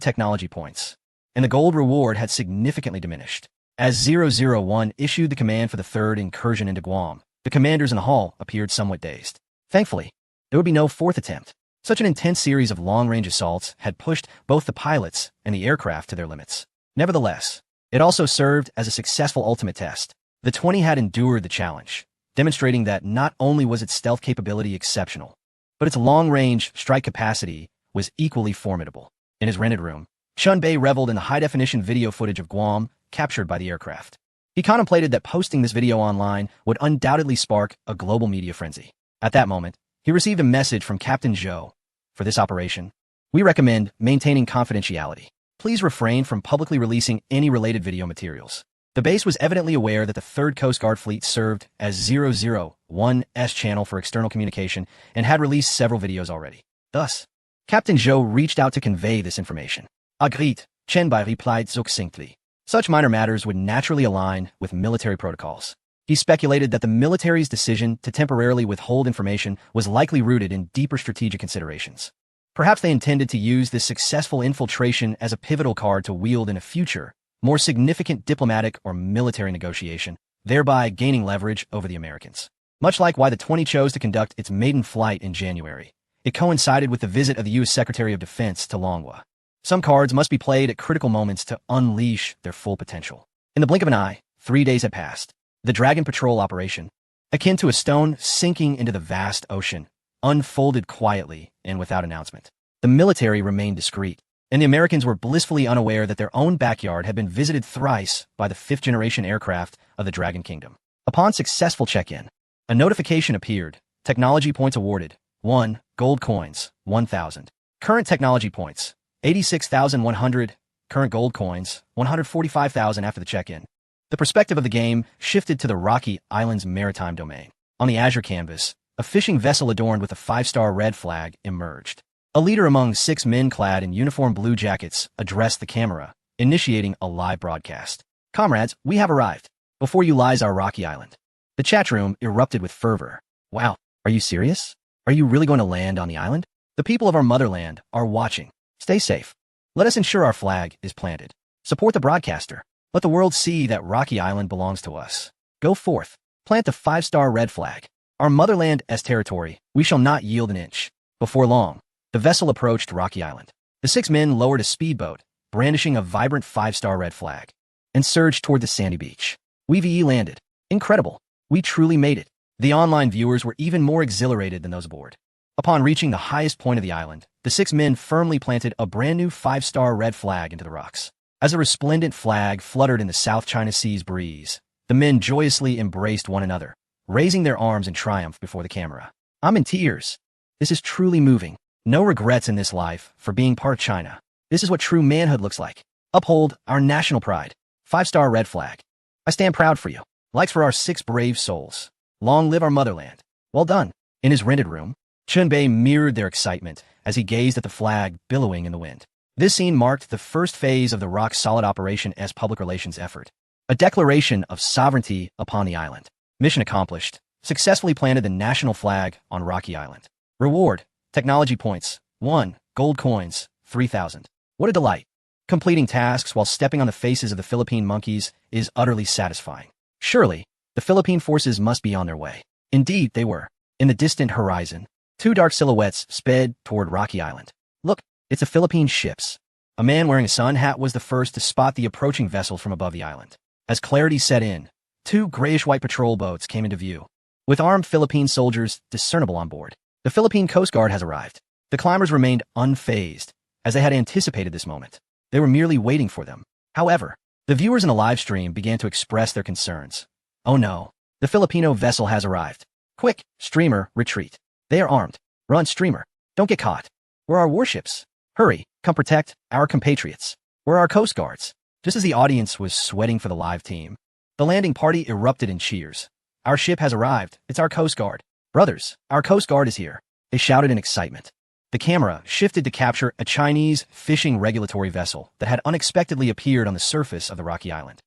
technology points, and the gold reward had significantly diminished. As 001 issued the command for the third incursion into Guam, the commanders in the hall appeared somewhat dazed. Thankfully, there would be no fourth attempt. Such an intense series of long-range assaults had pushed both the pilots and the aircraft to their limits. Nevertheless, it also served as a successful ultimate test. The 20 had endured the challenge, demonstrating that not only was its stealth capability exceptional, but its long-range strike capacity was equally formidable. In his rented room, Chun Bei reveled in the high-definition video footage of Guam captured by the aircraft. He contemplated that posting this video online would undoubtedly spark a global media frenzy. At that moment, he received a message from Captain Zhou. For this operation, we recommend maintaining confidentiality. Please refrain from publicly releasing any related video materials. The base was evidently aware that the 3rd Coast Guard Fleet served as 001's channel for external communication and had released several videos already. Thus, Captain Zhou reached out to convey this information. Agreed, Chen Bai replied succinctly. Such minor matters would naturally align with military protocols. He speculated that the military's decision to temporarily withhold information was likely rooted in deeper strategic considerations. Perhaps they intended to use this successful infiltration as a pivotal card to wield in a future, more significant diplomatic or military negotiation, thereby gaining leverage over the Americans. Much like why the 20 chose to conduct its maiden flight in January, it coincided with the visit of the U.S. Secretary of Defense to Longhua. Some cards must be played at critical moments to unleash their full potential. In the blink of an eye, 3 days had passed. The Dragon Patrol operation, akin to a stone sinking into the vast ocean, unfolded quietly and without announcement. The military remained discreet, and the Americans were blissfully unaware that their own backyard had been visited thrice by the 5th-generation aircraft of the Dragon Kingdom. Upon successful check-in, a notification appeared. Technology points awarded. 1. Gold coins, 1,000. Current technology points, 86,100. Current gold coins, 145,000 after the check-in. The perspective of the game shifted to the Rocky Islands maritime domain. On the azure canvas, a fishing vessel adorned with a 5-star red flag emerged. A leader among 6 men clad in uniform blue jackets addressed the camera, initiating a live broadcast. Comrades, we have arrived. Before you lies our rocky island. The chat room erupted with fervor. Wow, are you serious? Are you really going to land on the island? The people of our motherland are watching. Stay safe. Let us ensure our flag is planted. Support the broadcaster. Let the world see that Rocky Island belongs to us. Go forth. Plant the 5-star red flag. Our motherland as territory, we shall not yield an inch. Before long, the vessel approached Rocky Island. The 6 men lowered a speedboat, brandishing a vibrant 5-star red flag, and surged toward the sandy beach. We landed. Incredible. We truly made it. The online viewers were even more exhilarated than those aboard. Upon reaching the highest point of the island, the 6 men firmly planted a brand new 5-star red flag into the rocks. As a resplendent flag fluttered in the South China Sea's breeze, the men joyously embraced one another, raising their arms in triumph before the camera. I'm in tears. This is truly moving. No regrets in this life for being part of China. This is what true manhood looks like. Uphold our national pride. 5-star red flag. I stand proud for you. Likes for our 6 brave souls. Long live our motherland. Well done. In his rented room, Chun Bei mirrored their excitement as he gazed at the flag billowing in the wind. This scene marked the first phase of the rock-solid operation as public relations effort. A declaration of sovereignty upon the island. Mission accomplished. Successfully planted the national flag on Rocky Island. Reward. Technology points. 1. Gold coins. 3,000. What a delight. Completing tasks while stepping on the faces of the Philippine monkeys is utterly satisfying. Surely, the Philippine forces must be on their way. Indeed, they were. In the distant horizon, 2 dark silhouettes sped toward Rocky Island. Look, it's the Philippine ships. A man wearing a sun hat was the first to spot the approaching vessel from above the island. As clarity set in, 2 grayish-white patrol boats came into view, with armed Philippine soldiers discernible on board. The Philippine Coast Guard has arrived. The climbers remained unfazed, as they had anticipated this moment. They were merely waiting for them. However, the viewers in the live stream began to express their concerns. Oh no, the Filipino vessel has arrived. Quick, streamer, retreat. They are armed. Run, streamer. Don't get caught. Where are warships? Hurry, come protect our compatriots. Where are our Coast Guards? Just as the audience was sweating for the live team, the landing party erupted in cheers. Our ship has arrived. It's our Coast Guard. Brothers, our Coast Guard is here. They shouted in excitement. The camera shifted to capture a Chinese fishing regulatory vessel that had unexpectedly appeared on the surface of the Rocky Island.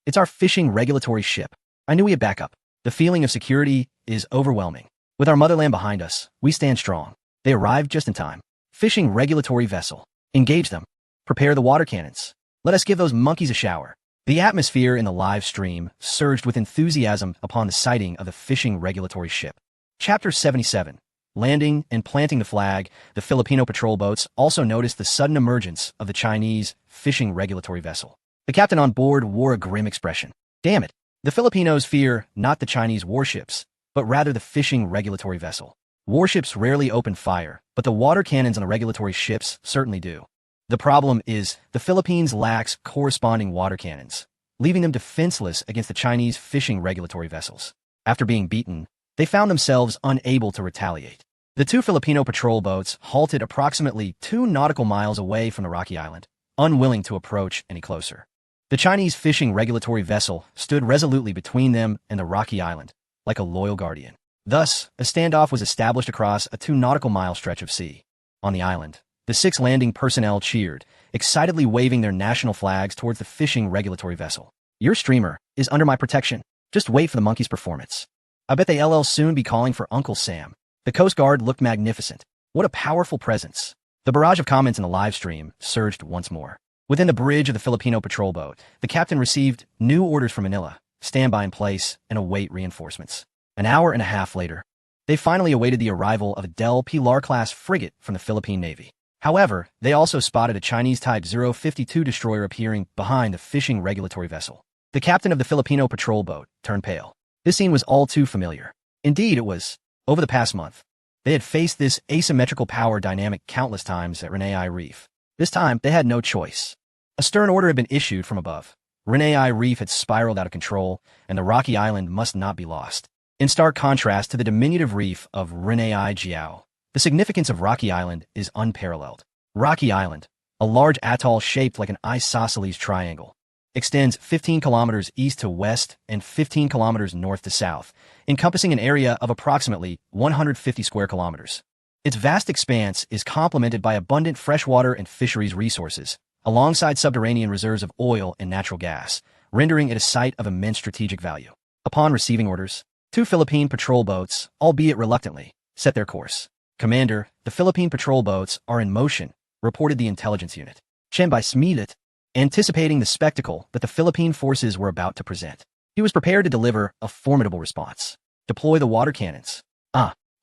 It's our fishing regulatory ship. I knew we had backup. The feeling of security is overwhelming. With our motherland behind us, we stand strong. They arrived just in time. Fishing regulatory vessel. Engage them. Prepare the water cannons. Let us give those monkeys a shower. The atmosphere in the live stream surged with enthusiasm upon the sighting of the fishing regulatory ship. Chapter 77. Landing and planting the flag, the Filipino patrol boats also noticed the sudden emergence of the Chinese fishing regulatory vessel. The captain on board wore a grim expression. Damn it. The Filipinos fear not the Chinese warships, but rather the fishing regulatory vessel. Warships rarely open fire, but the water cannons on the regulatory ships certainly do. The problem is the Philippines lacks corresponding water cannons, leaving them defenseless against the Chinese fishing regulatory vessels. After being beaten, they found themselves unable to retaliate. The two Filipino patrol boats halted approximately 2 nautical miles away from the rocky island, unwilling to approach any closer. The Chinese fishing regulatory vessel stood resolutely between them and the rocky island, like a loyal guardian. Thus, a standoff was established across a 2 nautical mile stretch of sea. On the island, the 6 landing personnel cheered, excitedly waving their national flags towards the fishing regulatory vessel. Your streamer is under my protection. Just wait for the monkey's performance. I bet they'll soon be calling for Uncle Sam. The Coast Guard looked magnificent. What a powerful presence. The barrage of comments in the live stream surged once more. Within the bridge of the Filipino patrol boat, the captain received new orders from Manila, stand by in place, and await reinforcements. An hour and a half later, they finally awaited the arrival of a Del Pilar-class frigate from the Philippine Navy. However, they also spotted a Chinese Type 052 destroyer appearing behind the fishing regulatory vessel. The captain of the Filipino patrol boat turned pale. This scene was all too familiar. Indeed, it was. Over the past month, they had faced this asymmetrical power dynamic countless times at Renai Reef. This time, they had no choice. A stern order had been issued from above. Renai Reef had spiraled out of control, and the rocky island must not be lost. In stark contrast to the diminutive reef of Renai Jiao, the significance of Rocky Island is unparalleled. Rocky Island, a large atoll shaped like an isosceles triangle, extends 15 kilometers east to west and 15 kilometers north to south, encompassing an area of approximately 150 square kilometers. Its vast expanse is complemented by abundant freshwater and fisheries resources, alongside subterranean reserves of oil and natural gas, rendering it a site of immense strategic value. Upon receiving orders, 2 Philippine patrol boats, albeit reluctantly, set their course. Commander, the Philippine patrol boats are in motion, reported the intelligence unit. Chen Bai smiled, anticipating the spectacle that the Philippine forces were about to present. He was prepared to deliver a formidable response. Deploy the water cannons.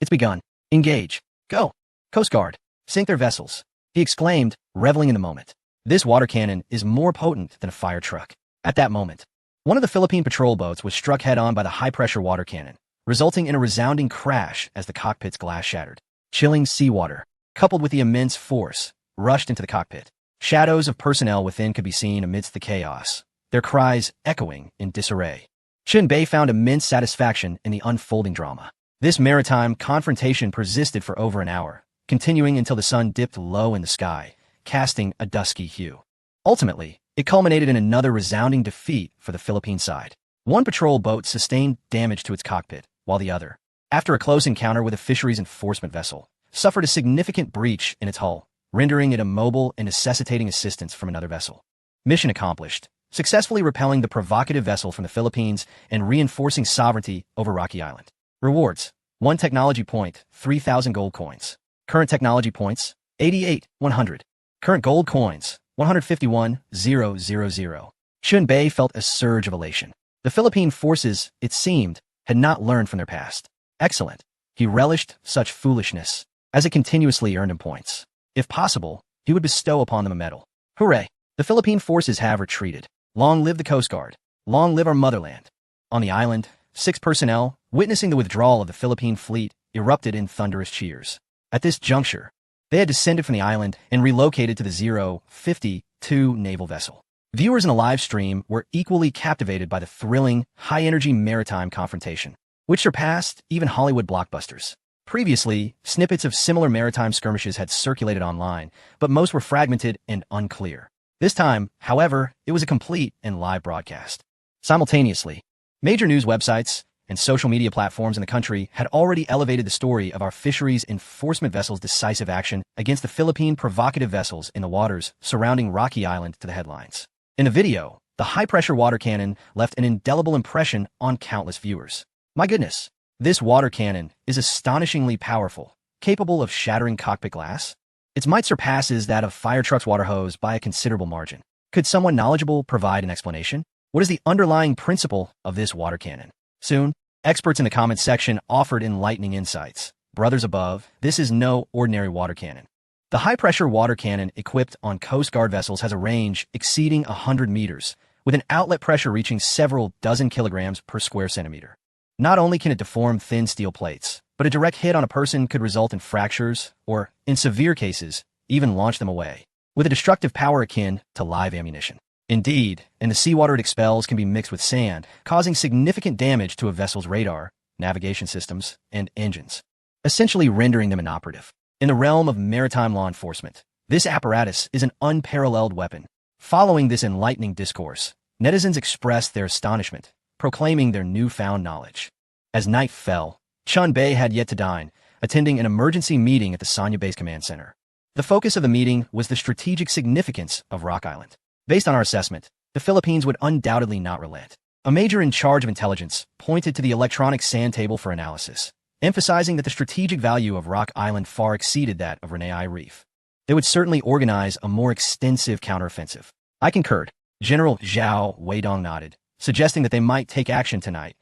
It's begun. Engage. Go. Coast Guard, sink their vessels, he exclaimed, reveling in the moment. This water cannon is more potent than a fire truck. At that moment, one of the Philippine patrol boats was struck head-on by the high-pressure water cannon, resulting in a resounding crash as the cockpit's glass shattered. Chilling seawater, coupled with the immense force, rushed into the cockpit. Shadows of personnel within could be seen amidst the chaos, their cries echoing in disarray. Chen Bei found immense satisfaction in the unfolding drama. This maritime confrontation persisted for over an hour, continuing until the sun dipped low in the sky, casting a dusky hue. Ultimately, it culminated in another resounding defeat for the Philippine side. One patrol boat sustained damage to its cockpit, while the other, after a close encounter with a fisheries enforcement vessel, suffered a significant breach in its hull, rendering it immobile and necessitating assistance from another vessel. Mission accomplished, successfully repelling the provocative vessel from the Philippines and reinforcing sovereignty over Rocky Island. Rewards: 1 technology point, 3,000 gold coins. Current technology points, 88,100. Current gold coins, 151,000. Chen Bei felt a surge of elation. The Philippine forces, it seemed, had not learned from their past. Excellent. He relished such foolishness, as it continuously earned him points. If possible, he would bestow upon them a medal. Hooray! The Philippine forces have retreated. Long live the Coast Guard. Long live our motherland. On the island, 6 personnel, witnessing the withdrawal of the Philippine fleet, erupted in thunderous cheers. At this juncture, they had descended from the island and relocated to the 052 naval vessel. Viewers in the live stream were equally captivated by the thrilling, high-energy maritime confrontation, which surpassed even Hollywood blockbusters. Previously, snippets of similar maritime skirmishes had circulated online, but most were fragmented and unclear. This time, however, it was a complete and live broadcast. Simultaneously, major news websites and social media platforms in the country had already elevated the story of our fisheries enforcement vessel's decisive action against the Philippine provocative vessels in the waters surrounding Rocky Island to the headlines. In the video, the high-pressure water cannon left an indelible impression on countless viewers. My goodness, this water cannon is astonishingly powerful, capable of shattering cockpit glass. Its might surpasses that of fire truck's water hose by a considerable margin. Could someone knowledgeable provide an explanation? What is the underlying principle of this water cannon? Soon, experts in the comments section offered enlightening insights. Brothers above, this is no ordinary water cannon. The high-pressure water cannon equipped on Coast Guard vessels has a range exceeding 100 meters, with an outlet pressure reaching several dozen kilograms per square centimeter. Not only can it deform thin steel plates, but a direct hit on a person could result in fractures or, in severe cases, even launch them away, with a destructive power akin to live ammunition. Indeed, and the seawater it expels can be mixed with sand, causing significant damage to a vessel's radar, navigation systems, and engines, essentially rendering them inoperative. In the realm of maritime law enforcement, this apparatus is an unparalleled weapon. Following this enlightening discourse, netizens expressed their astonishment, proclaiming their newfound knowledge. As night fell, Chun Bei had yet to dine, attending an emergency meeting at the Sanya Base Command Center. The focus of the meeting was the strategic significance of Rock Island. Based on our assessment, the Philippines would undoubtedly not relent. A major in charge of intelligence pointed to the electronic sand table for analysis, emphasizing that the strategic value of Rock Island far exceeded that of Renai Reef. They would certainly organize a more extensive counteroffensive. I concurred. General Zhao Weidong nodded, suggesting that they might take action tonight,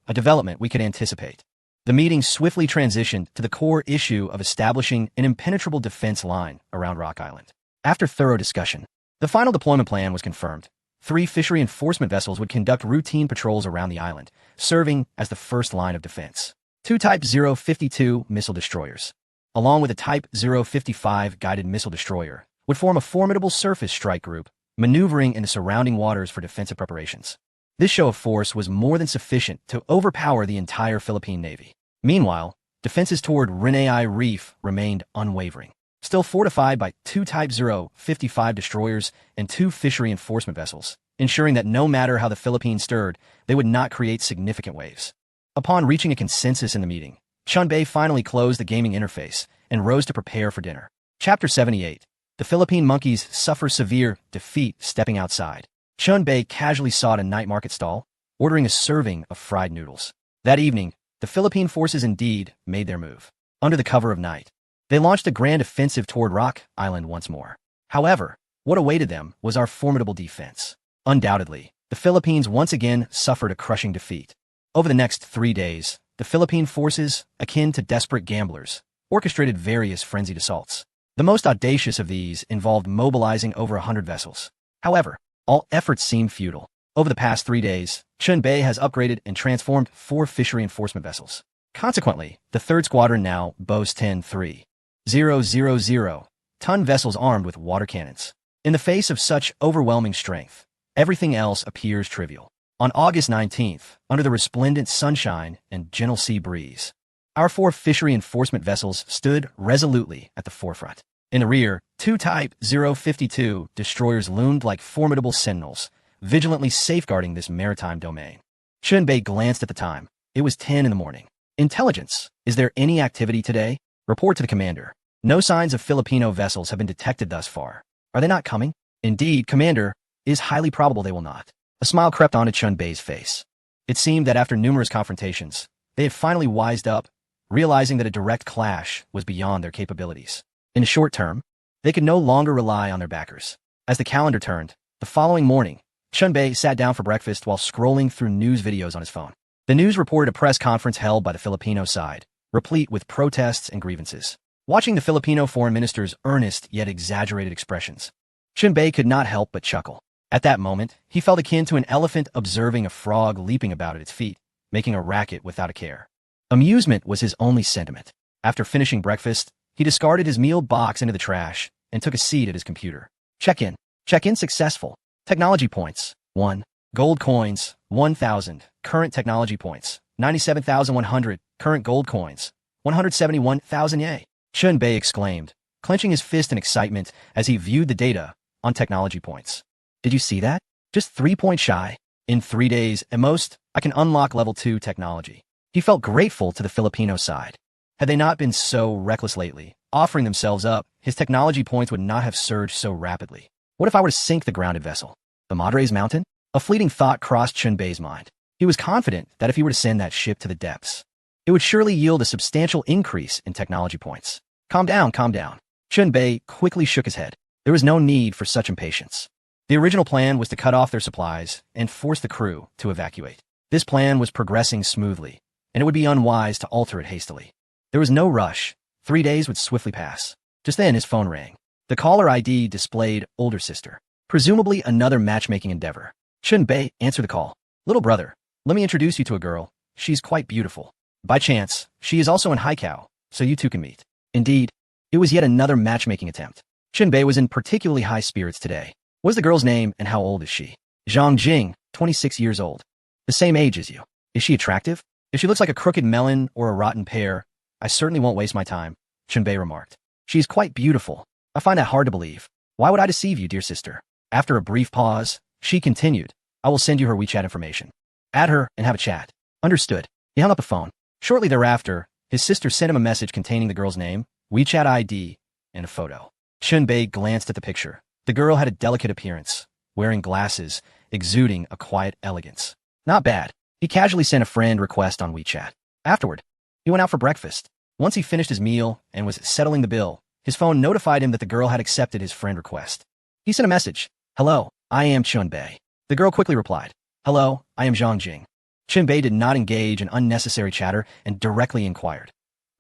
a development we could anticipate. The meeting swiftly transitioned to the core issue of establishing an impenetrable defense line around Rock Island. After thorough discussion, the final deployment plan was confirmed. 3 fishery enforcement vessels would conduct routine patrols around the island, serving as the first line of defense. 2 Type 052 missile destroyers, along with a Type 055 guided missile destroyer, would form a formidable surface strike group, maneuvering in the surrounding waters for defensive preparations. This show of force was more than sufficient to overpower the entire Philippine Navy. Meanwhile, defenses toward Renai Reef remained unwavering, still fortified by 2 Type 055 destroyers and 2 fishery enforcement vessels, ensuring that no matter how the Philippines stirred, they would not create significant waves. Upon reaching a consensus in the meeting, Chun Bei finally closed the gaming interface and rose to prepare for dinner. Chapter 78. The Philippine monkeys suffer severe defeat stepping outside. Chun Bei casually sought a night market stall, ordering a serving of fried noodles. That evening, the Philippine forces indeed made their move. Under the cover of night, they launched a grand offensive toward Rock Island once more. However, what awaited them was our formidable defense. Undoubtedly, the Philippines once again suffered a crushing defeat. Over the next 3 days, the Philippine forces, akin to desperate gamblers, orchestrated various frenzied assaults. The most audacious of these involved mobilizing over 100 vessels. However, all efforts seemed futile. Over the past 3 days, Chun Bei has upgraded and transformed 4 fishery enforcement vessels. Consequently, the 3rd Squadron now boasts 10 3,000-ton vessels armed with water cannons. In the face of such overwhelming strength, everything else appears trivial. On August 19th, under the resplendent sunshine and gentle sea breeze, our 4 fishery enforcement vessels stood resolutely at the forefront. In the rear, 2 Type 052 destroyers loomed like formidable sentinels, vigilantly safeguarding this maritime domain. Chun Bei glanced at the time. It was 10 in the morning. Intelligence. Is there any activity today? Report to the commander. No signs of Filipino vessels have been detected thus far. Are they not coming? Indeed, Commander, it is highly probable they will not. A smile crept onto Chun Bei's face. It seemed that after numerous confrontations, they had finally wised up, realizing that a direct clash was beyond their capabilities. In the short term, they could no longer rely on their backers. As the calendar turned, the following morning, Chun Bei sat down for breakfast while scrolling through news videos on his phone. The news reported a press conference held by the Filipino side, replete with protests and grievances. Watching the Filipino foreign minister's earnest yet exaggerated expressions, Chun Bei could not help but chuckle. At that moment, he felt akin to an elephant observing a frog leaping about at its feet, making a racket without a care. Amusement was his only sentiment. After finishing breakfast, he discarded his meal box into the trash and took a seat at his computer. Check-in. Check-in successful. Technology points. 1. Gold coins. 1,000. Current technology points. 97,100. Current gold coins. 171,000 yay. Chun Bei exclaimed, clenching his fist in excitement as he viewed the data on technology points. Did you see that? Just 3 points shy. In 3 days, at most, I can unlock level 2 technology. He felt grateful to the Filipino side. Had they not been so reckless lately, offering themselves up, his technology points would not have surged so rapidly. What if I were to sink the grounded vessel? The Madres Mountain? A fleeting thought crossed Chun Bei's mind. He was confident that if he were to send that ship to the depths, it would surely yield a substantial increase in technology points. Calm down, calm down. Chun Bei quickly shook his head. There was no need for such impatience. The original plan was to cut off their supplies and force the crew to evacuate. This plan was progressing smoothly, and it would be unwise to alter it hastily. There was no rush. 3 days would swiftly pass. Just then his phone rang. The caller ID displayed older sister, presumably another matchmaking endeavor. Chun Bei answered the call. Little brother, let me introduce you to a girl. She's quite beautiful. By chance, she is also in Haikou, so you two can meet. Indeed, it was yet another matchmaking attempt. Chun Bei was in particularly high spirits today. What is the girl's name and how old is she? Zhang Jing, 26 years old. The same age as you. Is she attractive? If she looks like a crooked melon or a rotten pear, I certainly won't waste my time, Chun Bei remarked. She's quite beautiful. I find that hard to believe. Why would I deceive you, dear sister? After a brief pause, she continued, I will send you her WeChat information. Add her and have a chat. Understood. He hung up the phone. Shortly thereafter, his sister sent him a message containing the girl's name, WeChat ID, and a photo. Chun Bei glanced at the picture. The girl had a delicate appearance, wearing glasses, exuding a quiet elegance. Not bad. He casually sent a friend request on WeChat. Afterward, he went out for breakfast. Once he finished his meal and was settling the bill, his phone notified him that the girl had accepted his friend request. He sent a message. Hello, I am Chun Bei. The girl quickly replied. Hello, I am Zhang Jing. Chun Bei did not engage in unnecessary chatter and directly inquired.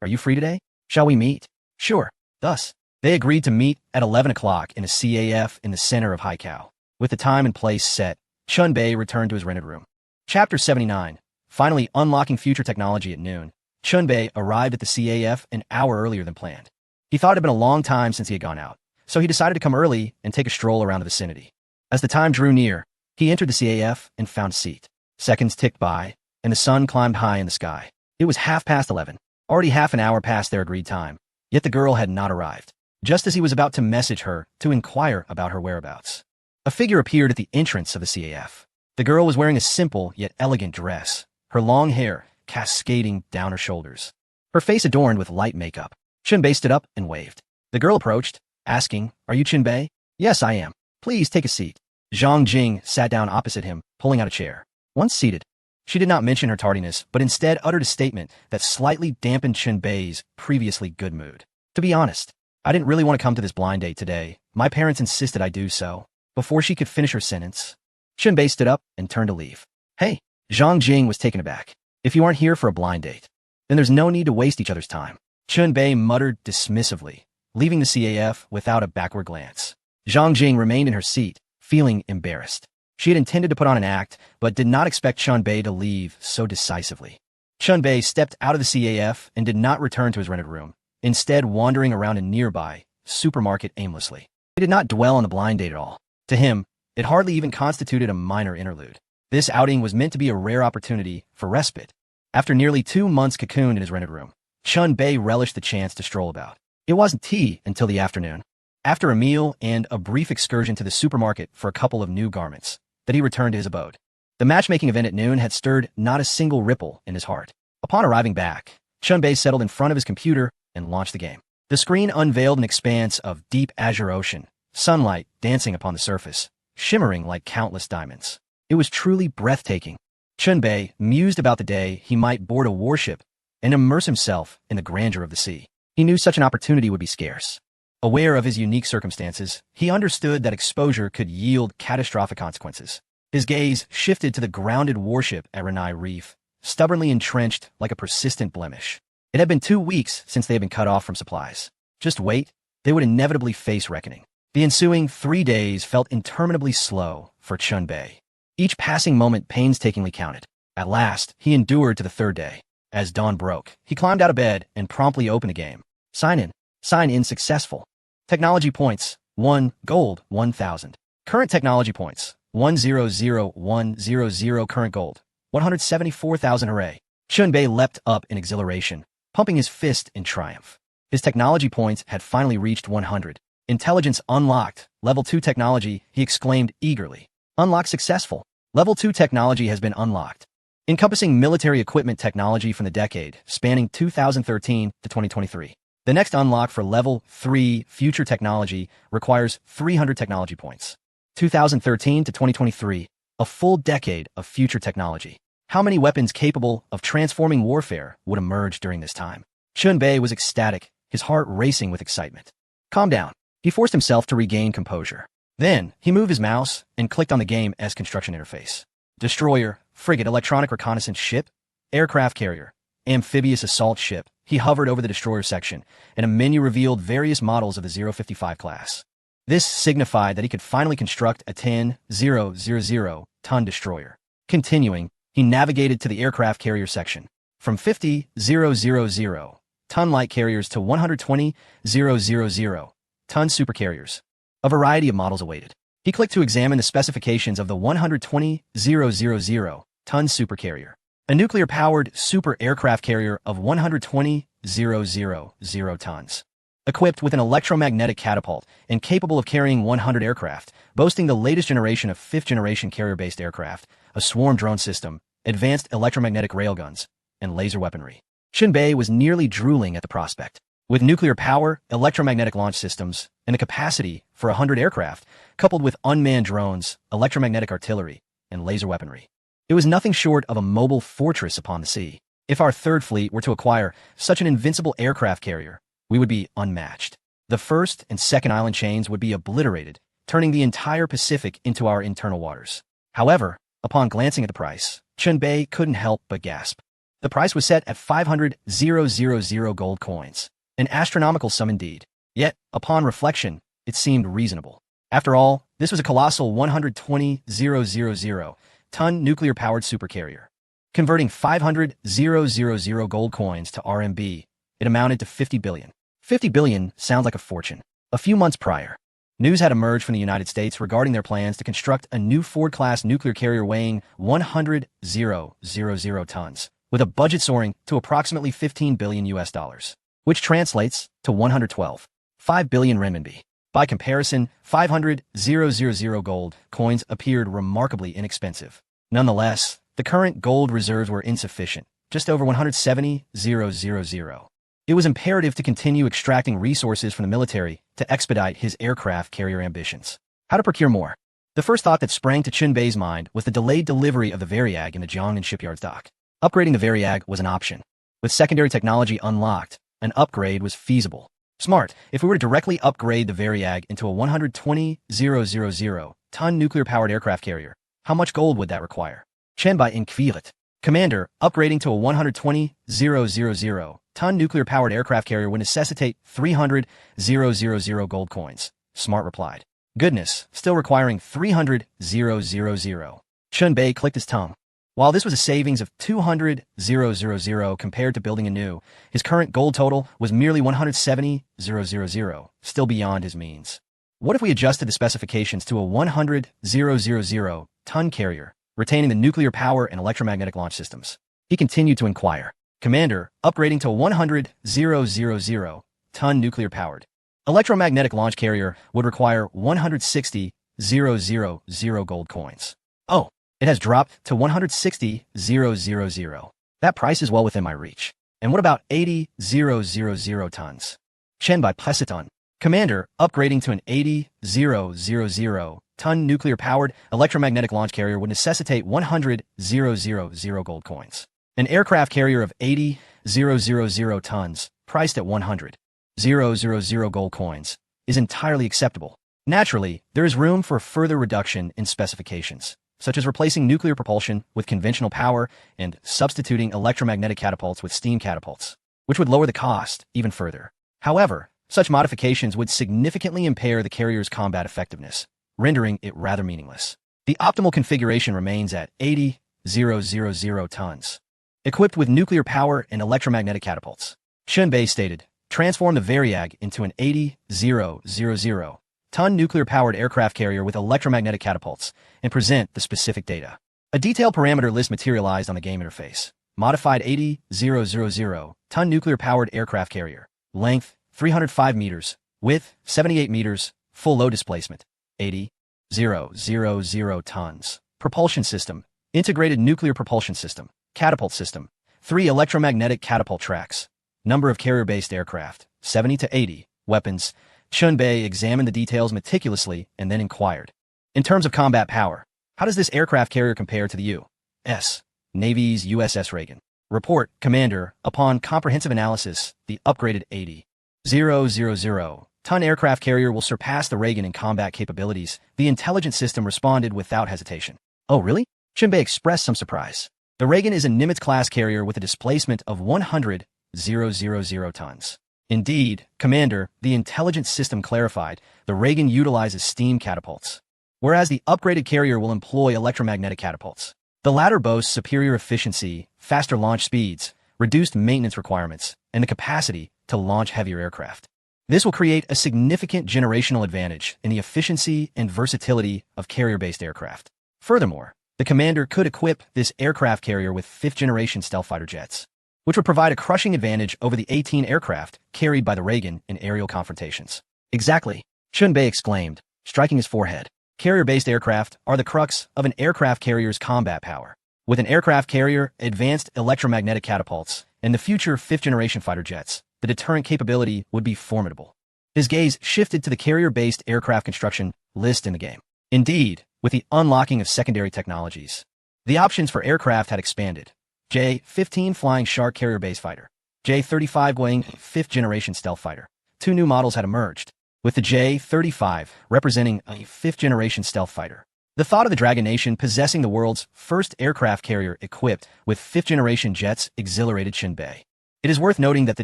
Are you free today? Shall we meet? Sure. Thus, they agreed to meet at 11 o'clock in a CAF in the center of Haikou. With the time and place set, Chun Bei returned to his rented room. Chapter 79. Finally unlocking future technology at noon. Chun Bei arrived at the CAF an hour earlier than planned. He thought it had been a long time since he had gone out, so he decided to come early and take a stroll around the vicinity. As the time drew near, he entered the CAF and found a seat. Seconds ticked by, and the sun climbed high in the sky. It was 11:30. Already half an hour past their agreed time, yet the girl had not arrived. Just as he was about to message her to inquire about her whereabouts, a figure appeared at the entrance of the CAF. The girl was wearing a simple yet elegant dress, her long hair cascading down her shoulders, her face adorned with light makeup. Chun Bei stood up and waved. The girl approached, asking, Are you Chun Bei? Yes, I am. Please take a seat. Zhang Jing sat down opposite him, pulling out a chair. Once seated, she did not mention her tardiness, but instead uttered a statement that slightly dampened Chun Bei's previously good mood. To be honest, I didn't really want to come to this blind date today. My parents insisted I do so. Before she could finish her sentence, Chun Bei stood up and turned to leave. Hey, Zhang Jing was taken aback. If you aren't here for a blind date, then there's no need to waste each other's time. Chun Bei muttered dismissively, leaving the CAF without a backward glance. Zhang Jing remained in her seat, feeling embarrassed. She had intended to put on an act, but did not expect Chun Bei to leave so decisively. Chun Bei stepped out of the CAF and did not return to his rented room, instead wandering around a nearby supermarket aimlessly. He did not dwell on the blind date at all. To him, it hardly even constituted a minor interlude. This outing was meant to be a rare opportunity for respite. After nearly 2 months cocooned in his rented room, Chun Bei relished the chance to stroll about. It wasn't tea until the afternoon. After a meal and a brief excursion to the supermarket for a couple of new garments, that he returned to his abode. The matchmaking event at noon had stirred not a single ripple in his heart. Upon arriving back, Chun Bei settled in front of his computer and launched the game. The screen unveiled an expanse of deep azure ocean, sunlight dancing upon the surface, shimmering like countless diamonds. It was truly breathtaking. Chun Bei mused about the day he might board a warship and immerse himself in the grandeur of the sea. He knew such an opportunity would be scarce. Aware of his unique circumstances, he understood that exposure could yield catastrophic consequences. His gaze shifted to the grounded warship at Renai Reef, stubbornly entrenched like a persistent blemish. It had been 2 weeks since they had been cut off from supplies. Just wait, they would inevitably face reckoning. The ensuing 3 days felt interminably slow for Chun Bei. Each passing moment painstakingly counted. At last, he endured to the 3rd day. As dawn broke, he climbed out of bed and promptly opened a game. Sign in. Sign in successful. Technology points, 1 gold, 1,000. Current technology points, 100,100 current gold, 174,000 hooray. Chun Bei leapt up in exhilaration, pumping his fist in triumph. His technology points had finally reached 100. Intelligence unlocked. Level 2 technology, he exclaimed eagerly. Unlock successful. Level 2 technology has been unlocked. Encompassing military equipment technology from the decade, spanning 2013 to 2023. The next unlock for Level 3 future technology requires 300 technology points. 2013 to 2023, a full decade of future technology. How many weapons capable of transforming warfare would emerge during this time? Chun Bei was ecstatic, his heart racing with excitement. Calm down. He forced himself to regain composure. Then, he moved his mouse and clicked on the game's construction interface. Destroyer, frigate, electronic reconnaissance ship, aircraft carrier, amphibious assault ship. He hovered over the destroyer section, and a menu revealed various models of the 055 class. This signified that he could finally construct a 10,000-ton destroyer. Continuing, he navigated to the aircraft carrier section. From 50,000-ton light carriers to 120,000-ton supercarriers. A variety of models awaited. He clicked to examine the specifications of the 120,000-ton supercarrier. A nuclear-powered super aircraft carrier of 120,000 tons. Equipped with an electromagnetic catapult and capable of carrying 100 aircraft, boasting the latest generation of fifth-generation carrier-based aircraft, a swarm drone system, advanced electromagnetic railguns, and laser weaponry. Chen Bei was nearly drooling at the prospect. With nuclear power, electromagnetic launch systems, and a capacity for 100 aircraft, coupled with unmanned drones, electromagnetic artillery, and laser weaponry. It was nothing short of a mobile fortress upon the sea. If our third fleet were to acquire such an invincible aircraft carrier, we would be unmatched. The first and second island chains would be obliterated, turning the entire Pacific into our internal waters. However, upon glancing at the price, Chen Bei couldn't help but gasp. The price was set at 500,000 gold coins. An astronomical sum indeed. Yet, upon reflection, it seemed reasonable. After all, this was a colossal 120,000-ton nuclear-powered supercarrier. Converting 500,000 gold coins to RMB, it amounted to 50 billion. 50 billion sounds like a fortune. A few months prior, news had emerged from the United States regarding their plans to construct a new Ford-class nuclear carrier weighing 100,000 tons, with a budget soaring to approximately 15 billion US dollars, which translates to 112.5 billion renminbi. By comparison, 500,000 gold coins appeared remarkably inexpensive. Nonetheless, the current gold reserves were insufficient, just over 170,000. It was imperative to continue extracting resources from the military to expedite his aircraft carrier ambitions. How to procure more? The first thought that sprang to Chen Bei's mind was the delayed delivery of the Variag in the Jiangnan shipyard's dock. Upgrading the Variag was an option. With secondary technology unlocked, an upgrade was feasible. Smart. If we were to directly upgrade the Variag into a 120,000-ton nuclear-powered aircraft carrier, how much gold would that require? Chen Bei inquired. Commander, upgrading to a 120,000-ton nuclear-powered aircraft carrier would necessitate 300,000 gold coins. Smart replied. Goodness, still requiring 300,000. Chen Bei clicked his tongue. While this was a savings of 200,000 compared to building anew, his current gold total was merely 170,000, still beyond his means. What if we adjusted the specifications to a 100,000-ton carrier, retaining the nuclear power and electromagnetic launch systems? He continued to inquire. Commander, upgrading to 100,000-ton nuclear-powered electromagnetic launch carrier would require 160,000 gold coins. Oh, it has dropped to 160,000. That price is well within my reach. And what about 80,000 tons? Chen Bei pressed on. Commander, upgrading to an 80,000-ton nuclear-powered electromagnetic launch carrier would necessitate 100,000 gold coins. An aircraft carrier of 80,000 tons, priced at 100,000 gold coins, is entirely acceptable. Naturally, there is room for a further reduction in specifications, such as replacing nuclear propulsion with conventional power and substituting electromagnetic catapults with steam catapults, which would lower the cost even further. However, such modifications would significantly impair the carrier's combat effectiveness, rendering it rather meaningless. The optimal configuration remains at 80,000 tons, equipped with nuclear power and electromagnetic catapults. Chen Bei stated, transform the Variag into an 80,000-ton nuclear-powered aircraft carrier with electromagnetic catapults, and present the specific data. A detailed parameter list materialized on the game interface. Modified 80,000-ton nuclear-powered aircraft carrier. Length, 305 meters. Width, 78 meters. Full load displacement, 80,000 tons. Propulsion system. Integrated nuclear propulsion system. Catapult system. 3 electromagnetic catapult tracks. Number of carrier-based aircraft, 70 to 80. Weapons. Chen Bei examined the details meticulously and then inquired. In terms of combat power, how does this aircraft carrier compare to the U.S. Navy's USS Reagan? Report, Commander, upon comprehensive analysis, the upgraded 80,000 ton aircraft carrier will surpass the Reagan in combat capabilities, the intelligence system responded without hesitation. Oh, really? Chinbei expressed some surprise. The Reagan is a Nimitz-class carrier with a displacement of 100,000 tons. Indeed, Commander, the intelligence system clarified, the Reagan utilizes steam catapults, whereas the upgraded carrier will employ electromagnetic catapults. The latter boasts superior efficiency, faster launch speeds, reduced maintenance requirements, and the capacity to launch heavier aircraft. This will create a significant generational advantage in the efficiency and versatility of carrier-based aircraft. Furthermore, the Commander could equip this aircraft carrier with fifth-generation stealth fighter jets, which would provide a crushing advantage over the 18 aircraft carried by the Reagan in aerial confrontations. Exactly, Chinbei exclaimed, striking his forehead. Carrier-based aircraft are the crux of an aircraft carrier's combat power. With an aircraft carrier, advanced electromagnetic catapults, and the future fifth-generation fighter jets, the deterrent capability would be formidable. His gaze shifted to the carrier-based aircraft construction list in the game. Indeed, with the unlocking of secondary technologies, the options for aircraft had expanded. J-15 Flying Shark carrier-based fighter, J-35 Wing fifth-generation stealth fighter. Two new models had emerged, with the J-35 representing a fifth-generation stealth fighter. The thought of the Dragon Nation possessing the world's first aircraft carrier equipped with fifth-generation jets exhilarated Chinbei. It is worth noting that the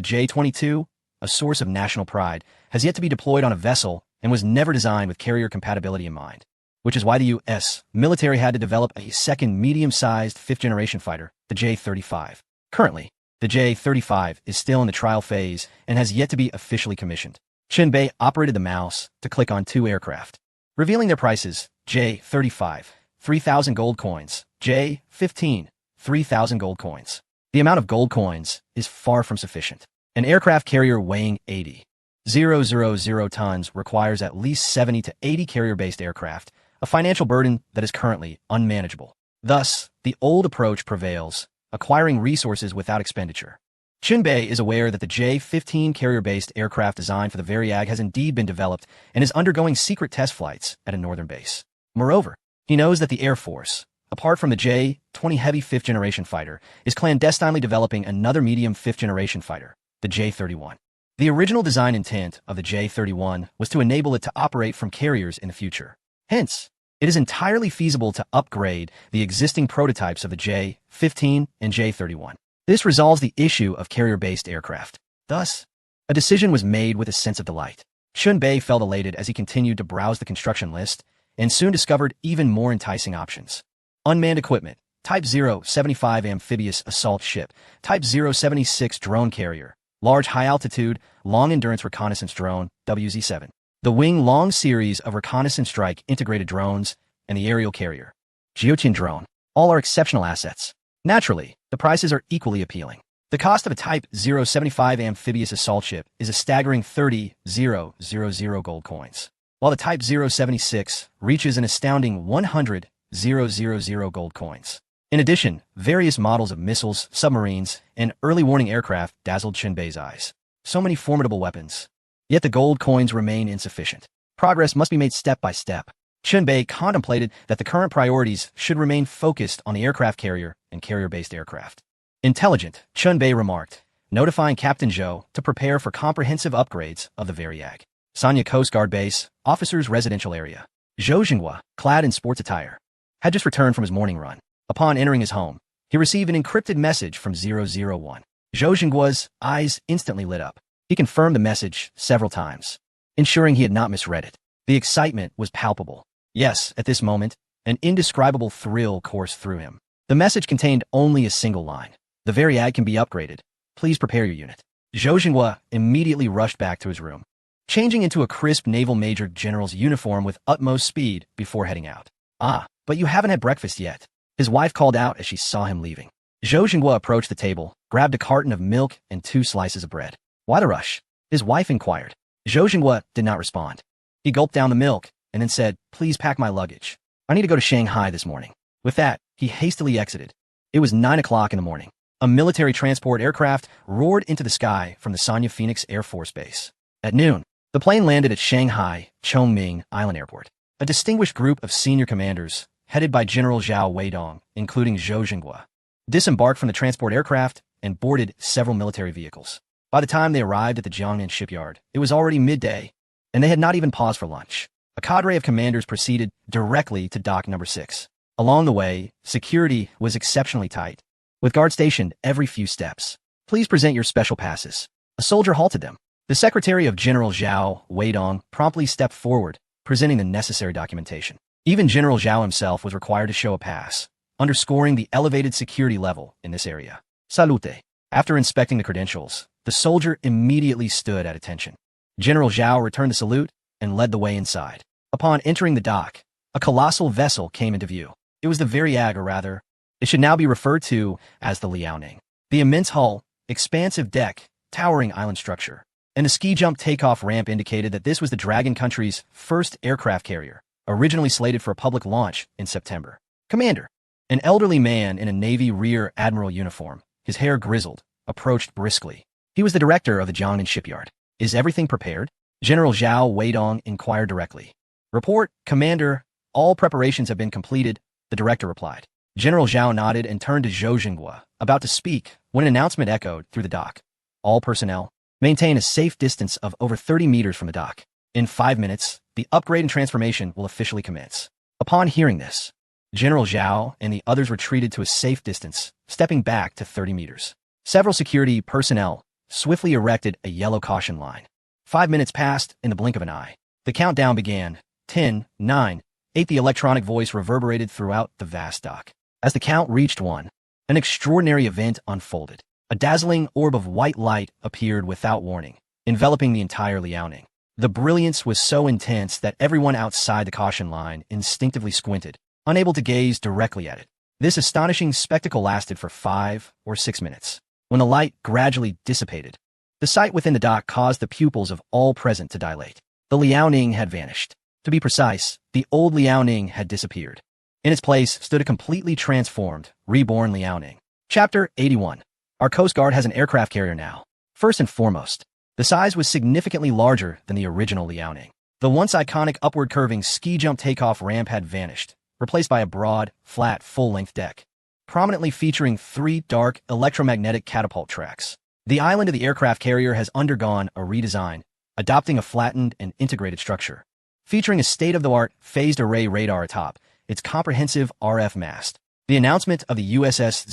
J-22, a source of national pride, has yet to be deployed on a vessel and was never designed with carrier compatibility in mind, which is why the U.S. military had to develop a second medium-sized fifth-generation fighter, the J-35. Currently, the J-35 is still in the trial phase and has yet to be officially commissioned. Chinbei operated the mouse to click on two aircraft, revealing their prices. J-35, 3,000 gold coins. J-15, 3,000 gold coins. The amount of gold coins is far from sufficient. An aircraft carrier weighing 80,000 tons requires at least 70 to 80 carrier-based aircraft, a financial burden that is currently unmanageable. Thus, the old approach prevails, acquiring resources without expenditure. Chinbei is aware that the J-15 carrier-based aircraft design for the Variag has indeed been developed and is undergoing secret test flights at a northern base. Moreover, he knows that the Air Force, apart from the J-20 heavy fifth-generation fighter, is clandestinely developing another medium fifth-generation fighter, the J-31. The original design intent of the J-31 was to enable it to operate from carriers in the future. Hence, it is entirely feasible to upgrade the existing prototypes of the J-15 and J-31. This resolves the issue of carrier-based aircraft. Thus, a decision was made with a sense of delight. Chinbei felt elated as he continued to browse the construction list and soon discovered even more enticing options. Unmanned equipment, Type 075 amphibious assault ship, Type 076 drone carrier, large high-altitude, long-endurance reconnaissance drone, WZ-7. The Wing Long series of reconnaissance strike integrated drones, and the aerial carrier, Jiutian drone, all are exceptional assets. Naturally, the prices are equally appealing. The cost of a Type 075 amphibious assault ship is a staggering 30,000 gold coins, while the Type 076 reaches an astounding 100,000 gold coins. In addition, various models of missiles, submarines, and early warning aircraft dazzled Chinbei's eyes. So many formidable weapons. Yet the gold coins remain insufficient. Progress must be made step by step. Chinbei contemplated that the current priorities should remain focused on the aircraft carrier and carrier-based aircraft. Intelligent, Chinbei remarked, notifying Captain Zhou to prepare for comprehensive upgrades of the Variag. Sanya Coast Guard Base, officers' residential area. Zhou Jinghua, clad in sports attire, had just returned from his morning run. Upon entering his home, he received an encrypted message from 001. Zhou Jinghua's eyes instantly lit up. He confirmed the message several times, ensuring he had not misread it. The excitement was palpable. Yes, at this moment, an indescribable thrill coursed through him. The message contained only a single line. The Variag can be upgraded. Please prepare your unit. Zhou Jinghua immediately rushed back to his room, changing into a crisp naval major general's uniform with utmost speed before heading out. Ah, but you haven't had breakfast yet, his wife called out as she saw him leaving. Zhou Jinghua approached the table, grabbed a carton of milk and 2 slices of bread. Why the rush? His wife inquired. Zhou Jinghua did not respond. He gulped down the milk and then said, please pack my luggage. I need to go to Shanghai this morning. With that, he hastily exited. It was 9 o'clock in the morning. A military transport aircraft roared into the sky from the Sanya Phoenix Air Force Base. At noon, the plane landed at Shanghai Chongming Island Airport. A distinguished group of senior commanders, headed by General Zhao Weidong, including Zhou Jinghua, disembarked from the transport aircraft and boarded several military vehicles. By the time they arrived at the Jiangnan shipyard, it was already midday, and they had not even paused for lunch. A cadre of commanders proceeded directly to dock number 6. Along the way, security was exceptionally tight, with guards stationed every few steps. Please present your special passes. A soldier halted them. The secretary of General Zhao Weidong promptly stepped forward, presenting the necessary documentation. Even General Zhao himself was required to show a pass, underscoring the elevated security level in this area. Salute. After inspecting the credentials, the soldier immediately stood at attention. General Zhao returned the salute and led the way inside. Upon entering the dock, a colossal vessel came into view. It was the Variag, or rather, it should now be referred to as the Liaoning. The immense hull, expansive deck, towering island structure, and the ski jump takeoff ramp indicated that this was the Dragon country's first aircraft carrier, originally slated for a public launch in September. Commander, an elderly man in a Navy Rear Admiral uniform, his hair grizzled, approached briskly. He was the director of the Jiangnan shipyard. Is everything prepared? General Zhao Weidong inquired directly. Report, Commander, all preparations have been completed, the director replied. General Zhao nodded and turned to Zhou Jinghua, about to speak, when an announcement echoed through the dock. All personnel, maintain a safe distance of over 30 meters from the dock. In 5 minutes, the upgrade and transformation will officially commence. Upon hearing this, General Zhao and the others retreated to a safe distance, stepping back to 30 meters. Several security personnel swiftly erected a yellow caution line. 5 minutes passed in the blink of an eye. The countdown began. 10, 9, 8. The electronic voice reverberated throughout the vast dock. As the count reached 1, an extraordinary event unfolded. A dazzling orb of white light appeared without warning, enveloping the entire Liaoning. The brilliance was so intense that everyone outside the caution line instinctively squinted, unable to gaze directly at it. This astonishing spectacle lasted for 5 or 6 minutes. When the light gradually dissipated, the sight within the dock caused the pupils of all present to dilate. The Liaoning had vanished. To be precise, the old Liaoning had disappeared. In its place stood a completely transformed, reborn Liaoning. Chapter 81. Our Coast Guard has an aircraft carrier now. First and foremost, the size was significantly larger than the original Liaoning. The once iconic upward curving ski jump takeoff ramp had vanished, replaced by a broad, flat, full-length deck, prominently featuring 3 dark electromagnetic catapult tracks. The island of the aircraft carrier has undergone a redesign, adopting a flattened and integrated structure. Featuring a state-of-the-art phased array radar atop its comprehensive RF mast. The announcement of the USS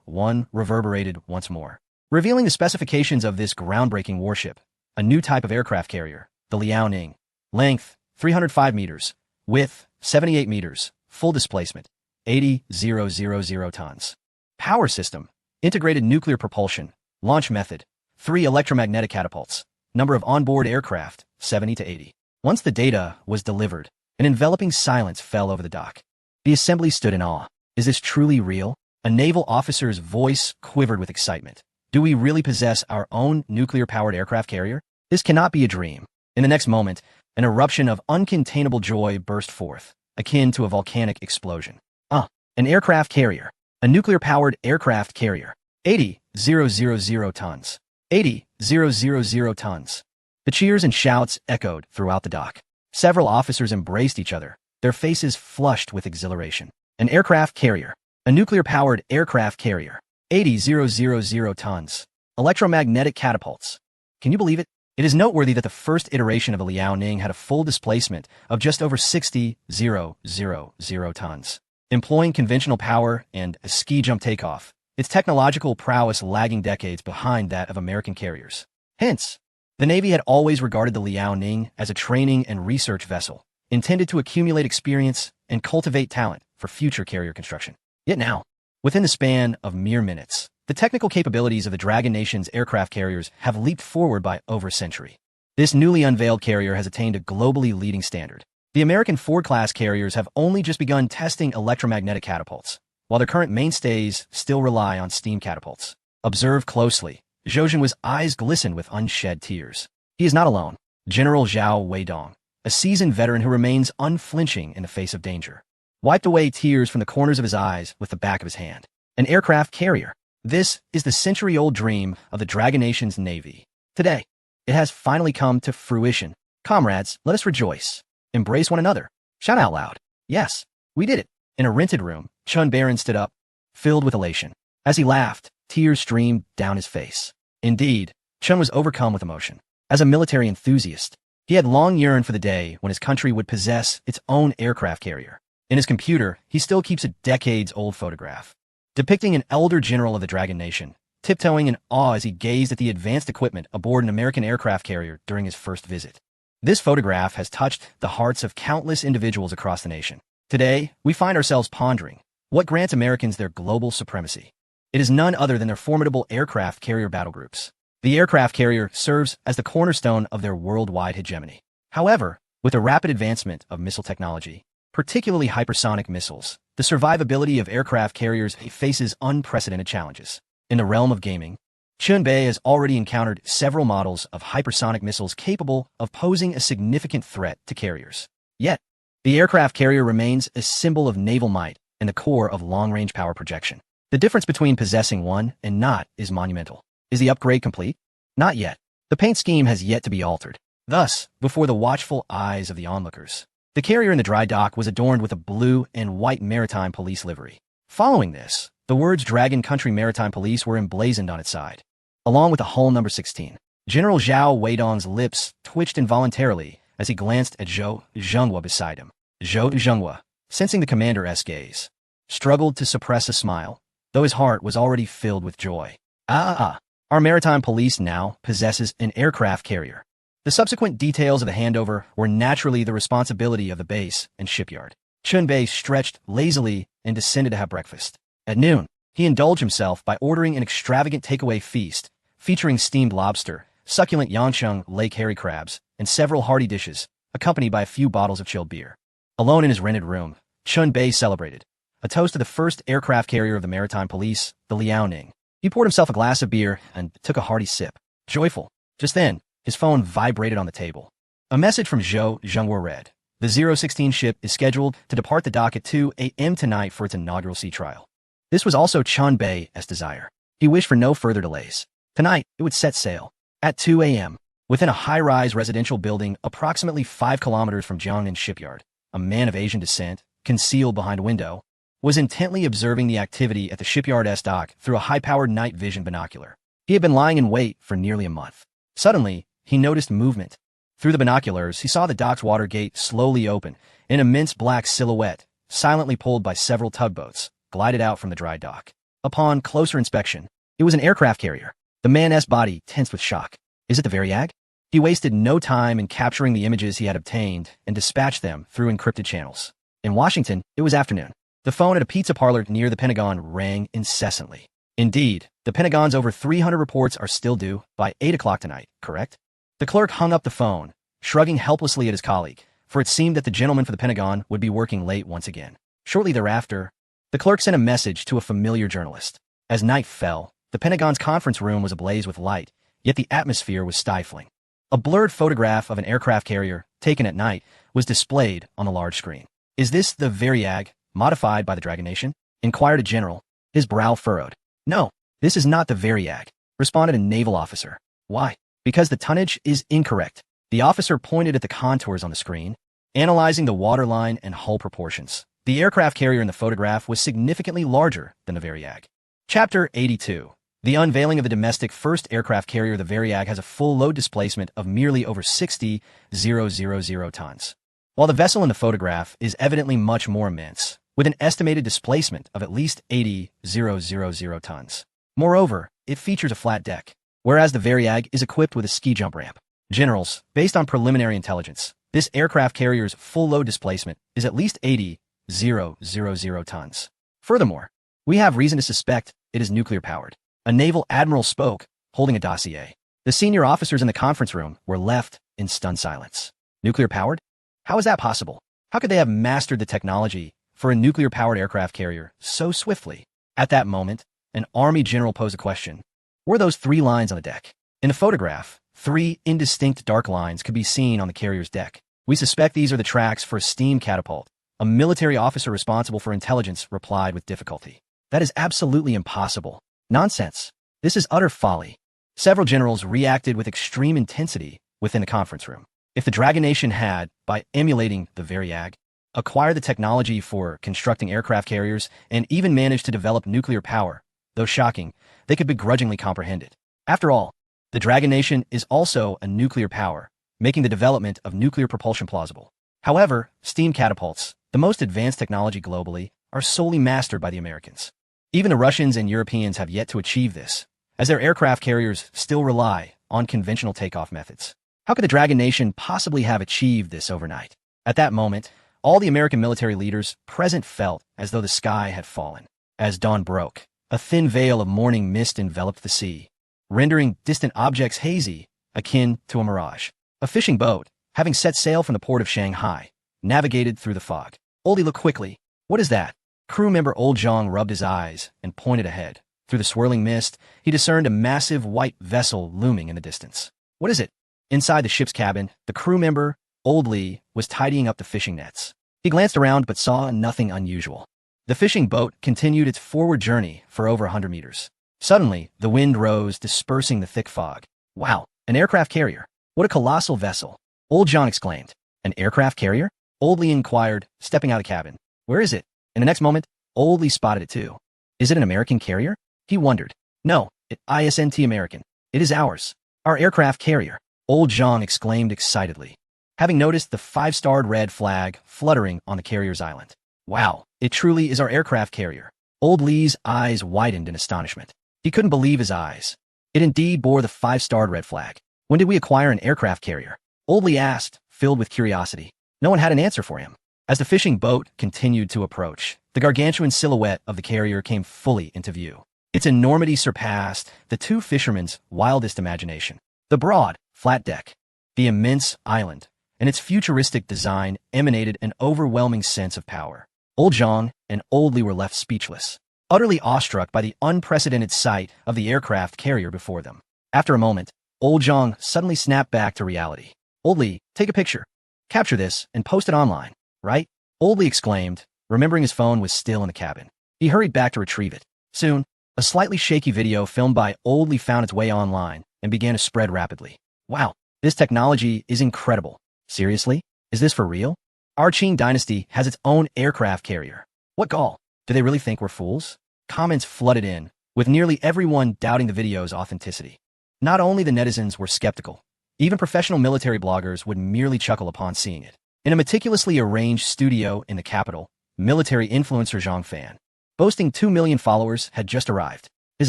001 reverberated once more, revealing the specifications of this groundbreaking warship, a new type of aircraft carrier, the Liaoning. Length, 305 meters. Width, 78 meters. Full displacement, 80,000 tons. Power system, integrated nuclear propulsion. Launch method, 3 electromagnetic catapults. Number of onboard aircraft, 70 to 80. Once the data was delivered, an enveloping silence fell over the dock. The assembly stood in awe. Is this truly real? A naval officer's voice quivered with excitement. Do we really possess our own nuclear-powered aircraft carrier? This cannot be a dream. In the next moment, an eruption of uncontainable joy burst forth, akin to a volcanic explosion. An aircraft carrier. A nuclear-powered aircraft carrier. 80,000 tons. 80,000 tons. The cheers and shouts echoed throughout the dock. Several officers embraced each other, their faces flushed with exhilaration. An aircraft carrier. A nuclear-powered aircraft carrier. 80,000 tons. Electromagnetic catapults. Can you believe it? It is noteworthy that the first iteration of the Liaoning had a full displacement of just over 60,000 tons. Employing conventional power and a ski jump takeoff, its technological prowess lagging decades behind that of American carriers. Hence, the Navy had always regarded the Liaoning as a training and research vessel, intended to accumulate experience and cultivate talent for future carrier construction. Yet now, within the span of mere minutes, the technical capabilities of the Dragon Nation's aircraft carriers have leaped forward by over a century. This newly unveiled carrier has attained a globally leading standard. The American Ford-class carriers have only just begun testing electromagnetic catapults, while their current mainstays still rely on steam catapults. Observe closely. Zhou Jinhua's eyes glistened with unshed tears. He is not alone. General Zhao Weidong, a seasoned veteran who remains unflinching in the face of danger, wiped away tears from the corners of his eyes with the back of his hand. An aircraft carrier. This is the century-old dream of the Dragon Nation's Navy. Today, it has finally come to fruition. Comrades, let us rejoice. Embrace one another. Shout out loud. Yes, we did it. In a rented room, Chun Baron stood up, filled with elation. As he laughed, tears streamed down his face. Indeed, Chun was overcome with emotion. As a military enthusiast, He had long yearned for the day when his country would possess its own aircraft carrier. In his computer, he still keeps a decades-old photograph, depicting an elder general of the Dragon Nation, tiptoeing in awe as he gazed at the advanced equipment aboard an American aircraft carrier during his first visit. This photograph has touched the hearts of countless individuals across the nation. Today, we find ourselves pondering what grants Americans their global supremacy. It is none other than their formidable aircraft carrier battle groups. The aircraft carrier serves as the cornerstone of their worldwide hegemony. However, with the rapid advancement of missile technology, particularly hypersonic missiles, the survivability of aircraft carriers faces unprecedented challenges. In the realm of gaming, Chun-Bei has already encountered several models of hypersonic missiles capable of posing a significant threat to carriers. Yet, the aircraft carrier remains a symbol of naval might and the core of long-range power projection. The difference between possessing one and not is monumental. Is the upgrade complete? Not yet. The paint scheme has yet to be altered. Thus, before the watchful eyes of the onlookers, the carrier in the dry dock was adorned with a blue and white maritime police livery. Following this, the words Dragon Country Maritime Police were emblazoned on its side, along with the hull number 16. General Zhao Weidong's lips twitched involuntarily as he glanced at Zhou Zhenghua beside him. Zhou Zhenghua, sensing the commander's gaze, struggled to suppress a smile, though his heart was already filled with joy. Our maritime police now possesses an aircraft carrier. The subsequent details of the handover were naturally the responsibility of the base and shipyard. Chun-Bei stretched lazily and descended to have breakfast. At noon, he indulged himself by ordering an extravagant takeaway feast featuring steamed lobster, succulent Yancheng Lake Harry crabs, and several hearty dishes, accompanied by a few bottles of chilled beer. Alone in his rented room, Chun-Bei celebrated a toast to the first aircraft carrier of the maritime police, the Liaoning. He poured himself a glass of beer and took a hearty sip. Joyful. Just then, his phone vibrated on the table. A message from Zhou Zhenghua read, "The 016 ship is scheduled to depart the dock at 2 a.m. tonight for its inaugural sea trial." This was also Chun-Bei's desire. He wished for no further delays. Tonight, it would set sail. At 2 a.m., within a high-rise residential building approximately 5 kilometers from Jiangnan shipyard, a man of Asian descent, concealed behind a window, was intently observing the activity at the shipyard's dock through a high-powered night vision binocular. He had been lying in wait for nearly a month. Suddenly, he noticed movement. Through the binoculars, he saw the dock's water gate slowly open, an immense black silhouette, silently pulled by several tugboats, glided out from the dry dock. Upon closer inspection, it was an aircraft carrier. The man's body tensed with shock. Is it the Variag? He wasted no time in capturing the images he had obtained and dispatched them through encrypted channels. In Washington, it was afternoon. The phone at a pizza parlor near the Pentagon rang incessantly. Indeed, the Pentagon's over 300 reports are still due by 8 o'clock tonight, correct? The clerk hung up the phone, shrugging helplessly at his colleague, for it seemed that the gentleman for the Pentagon would be working late once again. Shortly thereafter, the clerk sent a message to a familiar journalist. As night fell, the Pentagon's conference room was ablaze with light, yet the atmosphere was stifling. A blurred photograph of an aircraft carrier, taken at night, was displayed on the large screen. "Is this the Variag, modified by the Dragon Nation?" inquired a general, his brow furrowed. "No, this is not the Variag," responded a naval officer. "Why?" "Because the tonnage is incorrect." The officer pointed at the contours on the screen, analyzing the waterline and hull proportions. The aircraft carrier in the photograph was significantly larger than the Variag. Chapter 82. The unveiling of the domestic first aircraft carrier, the Variag, has a full load displacement of merely over 60,000 tons. While the vessel in the photograph is evidently much more immense, with an estimated displacement of at least 80,000 tons. Moreover, it features a flat deck, whereas the Variag is equipped with a ski jump ramp. Generals, based on preliminary intelligence, this aircraft carrier's full load displacement is at least 80,000 tons. Furthermore, we have reason to suspect it is nuclear-powered. A naval admiral spoke, holding a dossier. The senior officers in the conference room were left in stunned silence. Nuclear-powered? How is that possible? How could they have mastered the technology for a nuclear-powered aircraft carrier so swiftly? At that moment, an Army general posed a question. Were those 3 lines on the deck? In the photograph, 3 indistinct dark lines could be seen on the carrier's deck. "We suspect these are the tracks for a steam catapult," a military officer responsible for intelligence replied with difficulty. "That is absolutely impossible. Nonsense. This is utter folly." Several generals reacted with extreme intensity within the conference room. If the Dragon Nation had, by emulating the Variag, acquired the technology for constructing aircraft carriers and even managed to develop nuclear power, though shocking, they could begrudgingly comprehend it. After all, the Dragon Nation is also a nuclear power, making the development of nuclear propulsion plausible. However, steam catapults, the most advanced technology globally, are solely mastered by the Americans. Even the Russians and Europeans have yet to achieve this, as their aircraft carriers still rely on conventional takeoff methods. How could the Dragon Nation possibly have achieved this overnight? At that moment, all the American military leaders present felt as though the sky had fallen. As dawn broke, a thin veil of morning mist enveloped the sea, rendering distant objects hazy, akin to a mirage. A fishing boat, having set sail from the port of Shanghai, navigated through the fog. Oldie looked quickly. What is that? Crew member Old Zhang rubbed his eyes and pointed ahead. Through the swirling mist, he discerned a massive white vessel looming in the distance. What is it? Inside the ship's cabin, the crew member, Old Lee, was tidying up the fishing nets. He glanced around but saw nothing unusual. The fishing boat continued its forward journey for over 100 meters. Suddenly, the wind rose, dispersing the thick fog. Wow, an aircraft carrier. What a colossal vessel. Old John exclaimed. An aircraft carrier? Old Lee inquired, stepping out of the cabin. Where is it? In the next moment, Old Lee spotted it too. Is it an American carrier? He wondered. No, it isn't American. It is ours. Our aircraft carrier. Old Zhang exclaimed excitedly, having noticed the 5-starred red flag fluttering on the carrier's island. Wow, it truly is our aircraft carrier. Old Lee's eyes widened in astonishment. He couldn't believe his eyes. It indeed bore the 5-starred red flag. When did we acquire an aircraft carrier? Old Lee asked, filled with curiosity. No one had an answer for him. As the fishing boat continued to approach, the gargantuan silhouette of the carrier came fully into view. Its enormity surpassed the two fishermen's wildest imagination. The broad, flat deck, the immense island, and its futuristic design emanated an overwhelming sense of power. Old Zhang and Old Lee were left speechless, utterly awestruck by the unprecedented sight of the aircraft carrier before them. After a moment, Old Zhang suddenly snapped back to reality. Old Lee, take a picture. Capture this and post it online, right? Old Lee exclaimed, remembering his phone was still in the cabin. He hurried back to retrieve it. Soon, a slightly shaky video filmed by Old Lee found its way online and began to spread rapidly. Wow, this technology is incredible. Seriously? Is this for real? Our Qing dynasty has its own aircraft carrier. What gall? Do they really think we're fools? Comments flooded in, with nearly everyone doubting the video's authenticity. Not only the netizens were skeptical, even professional military bloggers would merely chuckle upon seeing it. In a meticulously arranged studio in the capital, military influencer Zhang Fan, boasting 2 million followers, had just arrived. His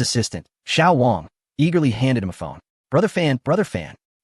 assistant, Xiao Wang, eagerly handed him a phone. Brother Fan,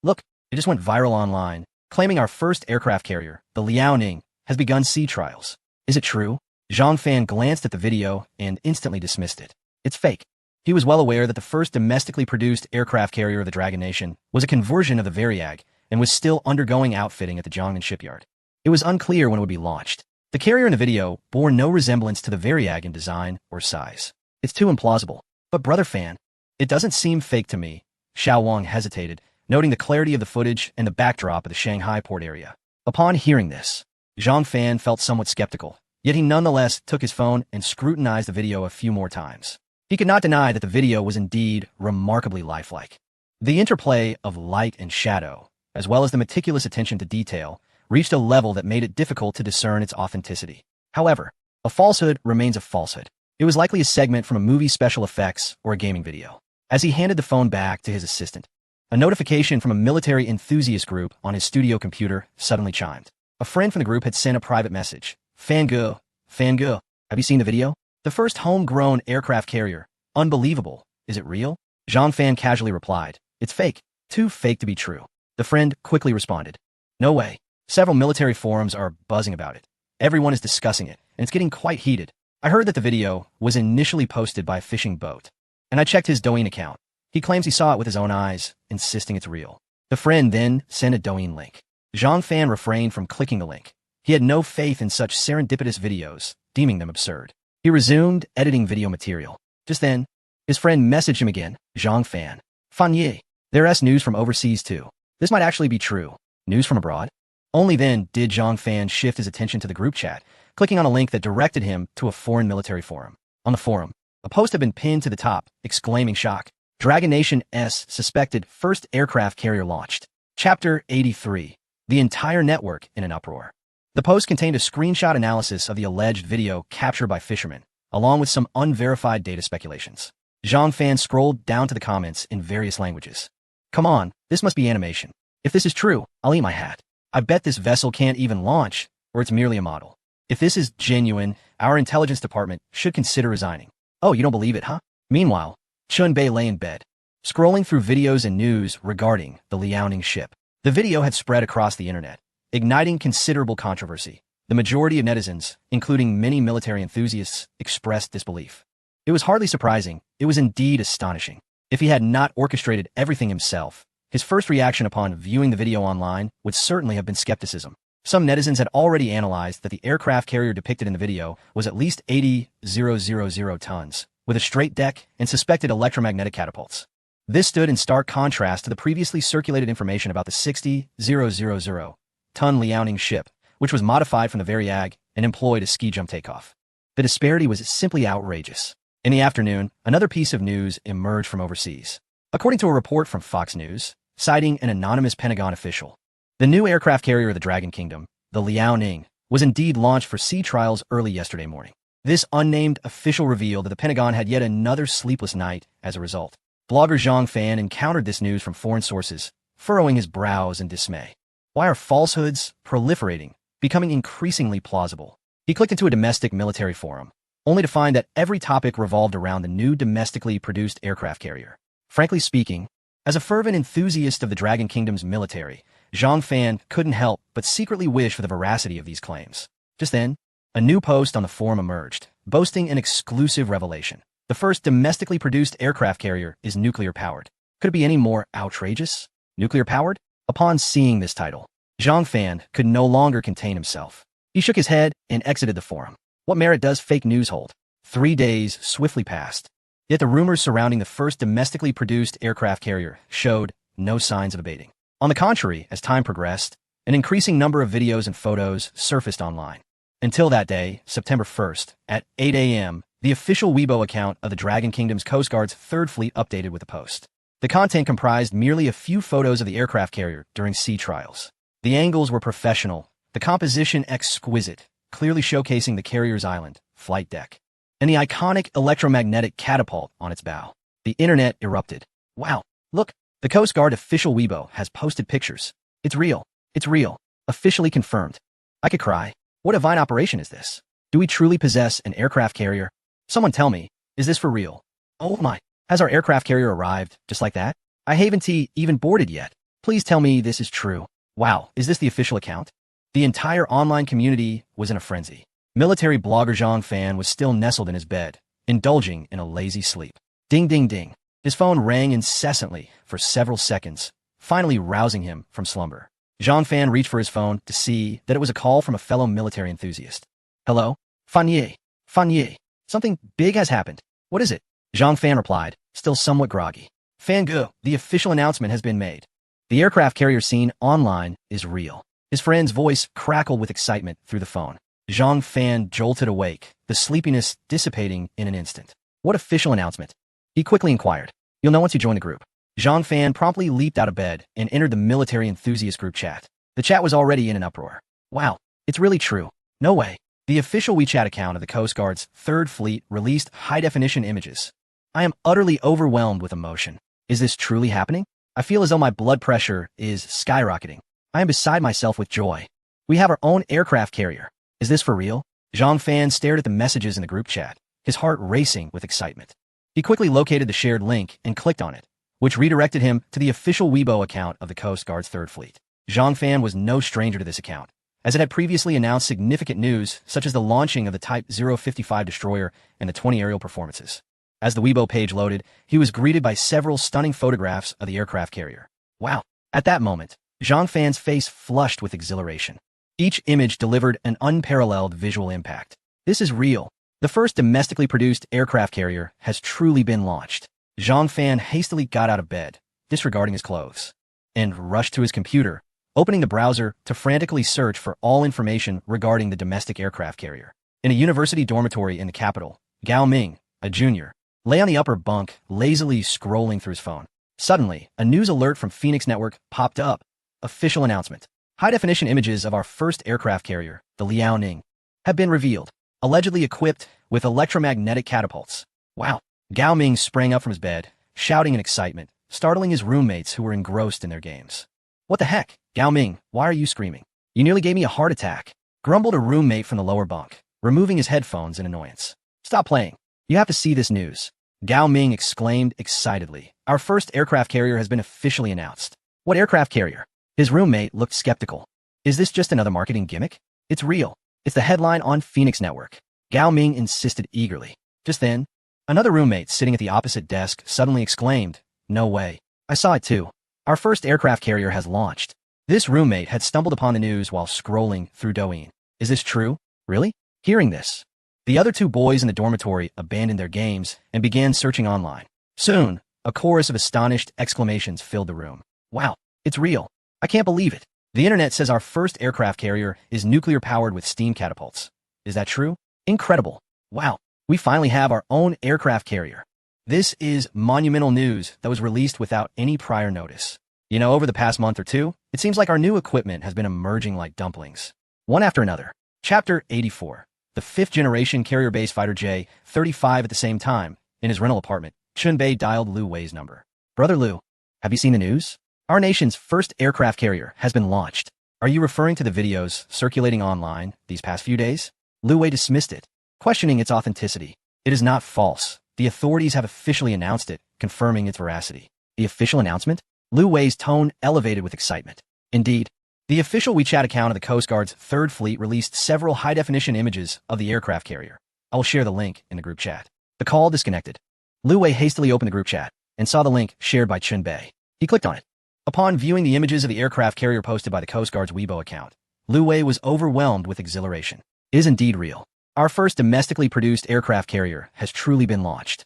look, it just went viral online, claiming our first aircraft carrier, the Liaoning, has begun sea trials. Is it true? Zhang Fan glanced at the video and instantly dismissed it. It's fake. He was well aware that the first domestically produced aircraft carrier of the Dragon Nation was a conversion of the Variag and was still undergoing outfitting at the Jiangnan shipyard. It was unclear when it would be launched. The carrier in the video bore no resemblance to the Variag in design or size. It's too implausible. But Brother Fan, it doesn't seem fake to me. Xiao Wang hesitated, noting the clarity of the footage and the backdrop of the Shanghai port area. Upon hearing this, Zhang Fan felt somewhat skeptical, yet he nonetheless took his phone and scrutinized the video a few more times. He could not deny that the video was indeed remarkably lifelike. The interplay of light and shadow, as well as the meticulous attention to detail, reached a level that made it difficult to discern its authenticity. However, a falsehood remains a falsehood. It was likely a segment from a movie special effects or a gaming video. As he handed the phone back to his assistant, a notification from a military enthusiast group on his studio computer suddenly chimed. A friend from the group had sent a private message. Fangirl, have you seen the video? The first homegrown aircraft carrier. Unbelievable. Is it real? Zhang Fan casually replied. It's fake. Too fake to be true. The friend quickly responded. No way. Several military forums are buzzing about it. Everyone is discussing it, and it's getting quite heated. I heard that the video was initially posted by a fishing boat, and I checked his Douyin account. He claims he saw it with his own eyes, insisting it's real. The friend then sent a Douyin link. Zhang Fan refrained from clicking the link. He had no faith in such serendipitous videos, deeming them absurd. He resumed editing video material. Just then, his friend messaged him again. Zhang Fan. Fan Ye. There's news from overseas too. This might actually be true. News from abroad? Only then did Zhang Fan shift his attention to the group chat, clicking on a link that directed him to a foreign military forum. On the forum, a post had been pinned to the top, exclaiming shock. Dragon Nation's suspected first aircraft carrier launched. Chapter 83. The entire network in an uproar. The post contained a screenshot analysis of the alleged video captured by fishermen, along with some unverified data speculations. Zhang Fan scrolled down to the comments in various languages. Come on, this must be animation. If this is true, I'll eat my hat. I bet this vessel can't even launch, or it's merely a model. If this is genuine, our intelligence department should consider resigning. Oh, you don't believe it, huh? Meanwhile, Chun Bei lay in bed, scrolling through videos and news regarding the Liaoning ship. The video had spread across the internet, igniting considerable controversy. The majority of netizens, including many military enthusiasts, expressed disbelief. It was hardly surprising, it was indeed astonishing. If he had not orchestrated everything himself, his first reaction upon viewing the video online would certainly have been skepticism. Some netizens had already analyzed that the aircraft carrier depicted in the video was at least 80,000 tons, with a straight deck and suspected electromagnetic catapults. This stood in stark contrast to the previously circulated information about the 60,000-ton Liaoning ship, which was modified from the Variag and employed a ski jump takeoff. The disparity was simply outrageous. In the afternoon, another piece of news emerged from overseas. According to a report from Fox News, citing an anonymous Pentagon official, the new aircraft carrier of the Dragon Kingdom, the Liaoning, was indeed launched for sea trials early yesterday morning. This unnamed official revealed that the Pentagon had yet another sleepless night as a result. Blogger Zhang Fan encountered this news from foreign sources, furrowing his brows in dismay. Why are falsehoods proliferating, becoming increasingly plausible? He clicked into a domestic military forum, only to find that every topic revolved around the new domestically produced aircraft carrier. Frankly speaking, as a fervent enthusiast of the Dragon Kingdom's military, Zhang Fan couldn't help but secretly wish for the veracity of these claims. Just then, a new post on the forum emerged, boasting an exclusive revelation. The first domestically produced aircraft carrier is nuclear-powered. Could it be any more outrageous? Nuclear-powered? Upon seeing this title, Zhang Fan could no longer contain himself. He shook his head and exited the forum. What merit does fake news hold? 3 days swiftly passed. Yet the rumors surrounding the first domestically produced aircraft carrier showed no signs of abating. On the contrary, as time progressed, an increasing number of videos and photos surfaced online. Until that day, September 1st, at 8 a.m., the official Weibo account of the Dragon Kingdom's Coast Guard's Third Fleet updated with a post. The content comprised merely a few photos of the aircraft carrier during sea trials. The angles were professional, the composition exquisite, clearly showcasing the carrier's island, flight deck, and the iconic electromagnetic catapult on its bow. The internet erupted. Wow, look, the Coast Guard official Weibo has posted pictures. It's real. It's real. Officially confirmed. I could cry. What a divine operation is this? Do we truly possess an aircraft carrier? Someone tell me, is this for real? Oh my, has our aircraft carrier arrived, just like that? I haven't even boarded yet. Please tell me this is true. Wow, is this the official account? The entire online community was in a frenzy. Military blogger Zhang Fan was still nestled in his bed, indulging in a lazy sleep. Ding ding ding. His phone rang incessantly for several seconds, finally rousing him from slumber. Zhang Fan reached for his phone to see that it was a call from a fellow military enthusiast. Hello? Fan Ye. Fan Ye. Something big has happened. What is it? Zhang Fan replied, still somewhat groggy. Fan Gu, the official announcement has been made. The aircraft carrier seen online is real. His friend's voice crackled with excitement through the phone. Zhang Fan jolted awake, the sleepiness dissipating in an instant. What official announcement? He quickly inquired. You'll know once you join the group. Zhang Fan promptly leaped out of bed and entered the military enthusiast group chat. The chat was already in an uproar. Wow, it's really true. No way. The official WeChat account of the Coast Guard's Third Fleet released high-definition images. I am utterly overwhelmed with emotion. Is this truly happening? I feel as though my blood pressure is skyrocketing. I am beside myself with joy. We have our own aircraft carrier. Is this for real? Zhang Fan stared at the messages in the group chat, his heart racing with excitement. He quickly located the shared link and clicked on it, which redirected him to the official Weibo account of the Coast Guard's Third Fleet. Zhang Fan was no stranger to this account, as it had previously announced significant news such as the launching of the Type 055 destroyer and the 20 aerial performances. As the Weibo page loaded, he was greeted by several stunning photographs of the aircraft carrier. Wow! At that moment, Zhang Fan's face flushed with exhilaration. Each image delivered an unparalleled visual impact. This is real. The first domestically produced aircraft carrier has truly been launched. Zhang Fan hastily got out of bed, disregarding his clothes, and rushed to his computer, opening the browser to frantically search for all information regarding the domestic aircraft carrier. In a university dormitory in the capital, Gao Ming, a junior, lay on the upper bunk, lazily scrolling through his phone. Suddenly, a news alert from Phoenix Network popped up. Official announcement. High-definition images of our first aircraft carrier, the Liaoning, have been revealed, allegedly equipped with electromagnetic catapults. Wow. Gao Ming sprang up from his bed, shouting in excitement, startling his roommates who were engrossed in their games. What the heck? Gao Ming, why are you screaming? You nearly gave me a heart attack, grumbled a roommate from the lower bunk, removing his headphones in annoyance. Stop playing. You have to see this news. Gao Ming exclaimed excitedly. Our first aircraft carrier has been officially announced. What aircraft carrier? His roommate looked skeptical. Is this just another marketing gimmick? It's real. It's the headline on Phoenix Network. Gao Ming insisted eagerly. Just then, another roommate sitting at the opposite desk suddenly exclaimed, No way. I saw it too. Our first aircraft carrier has launched. This roommate had stumbled upon the news while scrolling through Douyin. Is this true? Really? Hearing this, the other two boys in the dormitory abandoned their games and began searching online. Soon, a chorus of astonished exclamations filled the room. Wow, it's real. I can't believe it. The internet says our first aircraft carrier is nuclear-powered with steam catapults. Is that true? Incredible. Wow, we finally have our own aircraft carrier. This is monumental news that was released without any prior notice. You know, over the past month or two, it seems like our new equipment has been emerging like dumplings. One after another. Chapter 84. The fifth-generation carrier-based fighter J-35 at the same time. In his rental apartment, Chun Bei dialed Lu Wei's number. Brother Lu, have you seen the news? Our nation's first aircraft carrier has been launched. Are you referring to the videos circulating online these past few days? Lu Wei dismissed it, questioning its authenticity. It is not false. The authorities have officially announced it, confirming its veracity. The official announcement? Lu Wei's tone elevated with excitement. Indeed, the official WeChat account of the Coast Guard's 3rd Fleet released several high-definition images of the aircraft carrier. I will share the link in the group chat. The call disconnected. Lu Wei hastily opened the group chat and saw the link shared by Chun Bei. He clicked on it. Upon viewing the images of the aircraft carrier posted by the Coast Guard's Weibo account, Lu Wei was overwhelmed with exhilaration. It is indeed real. Our first domestically produced aircraft carrier has truly been launched.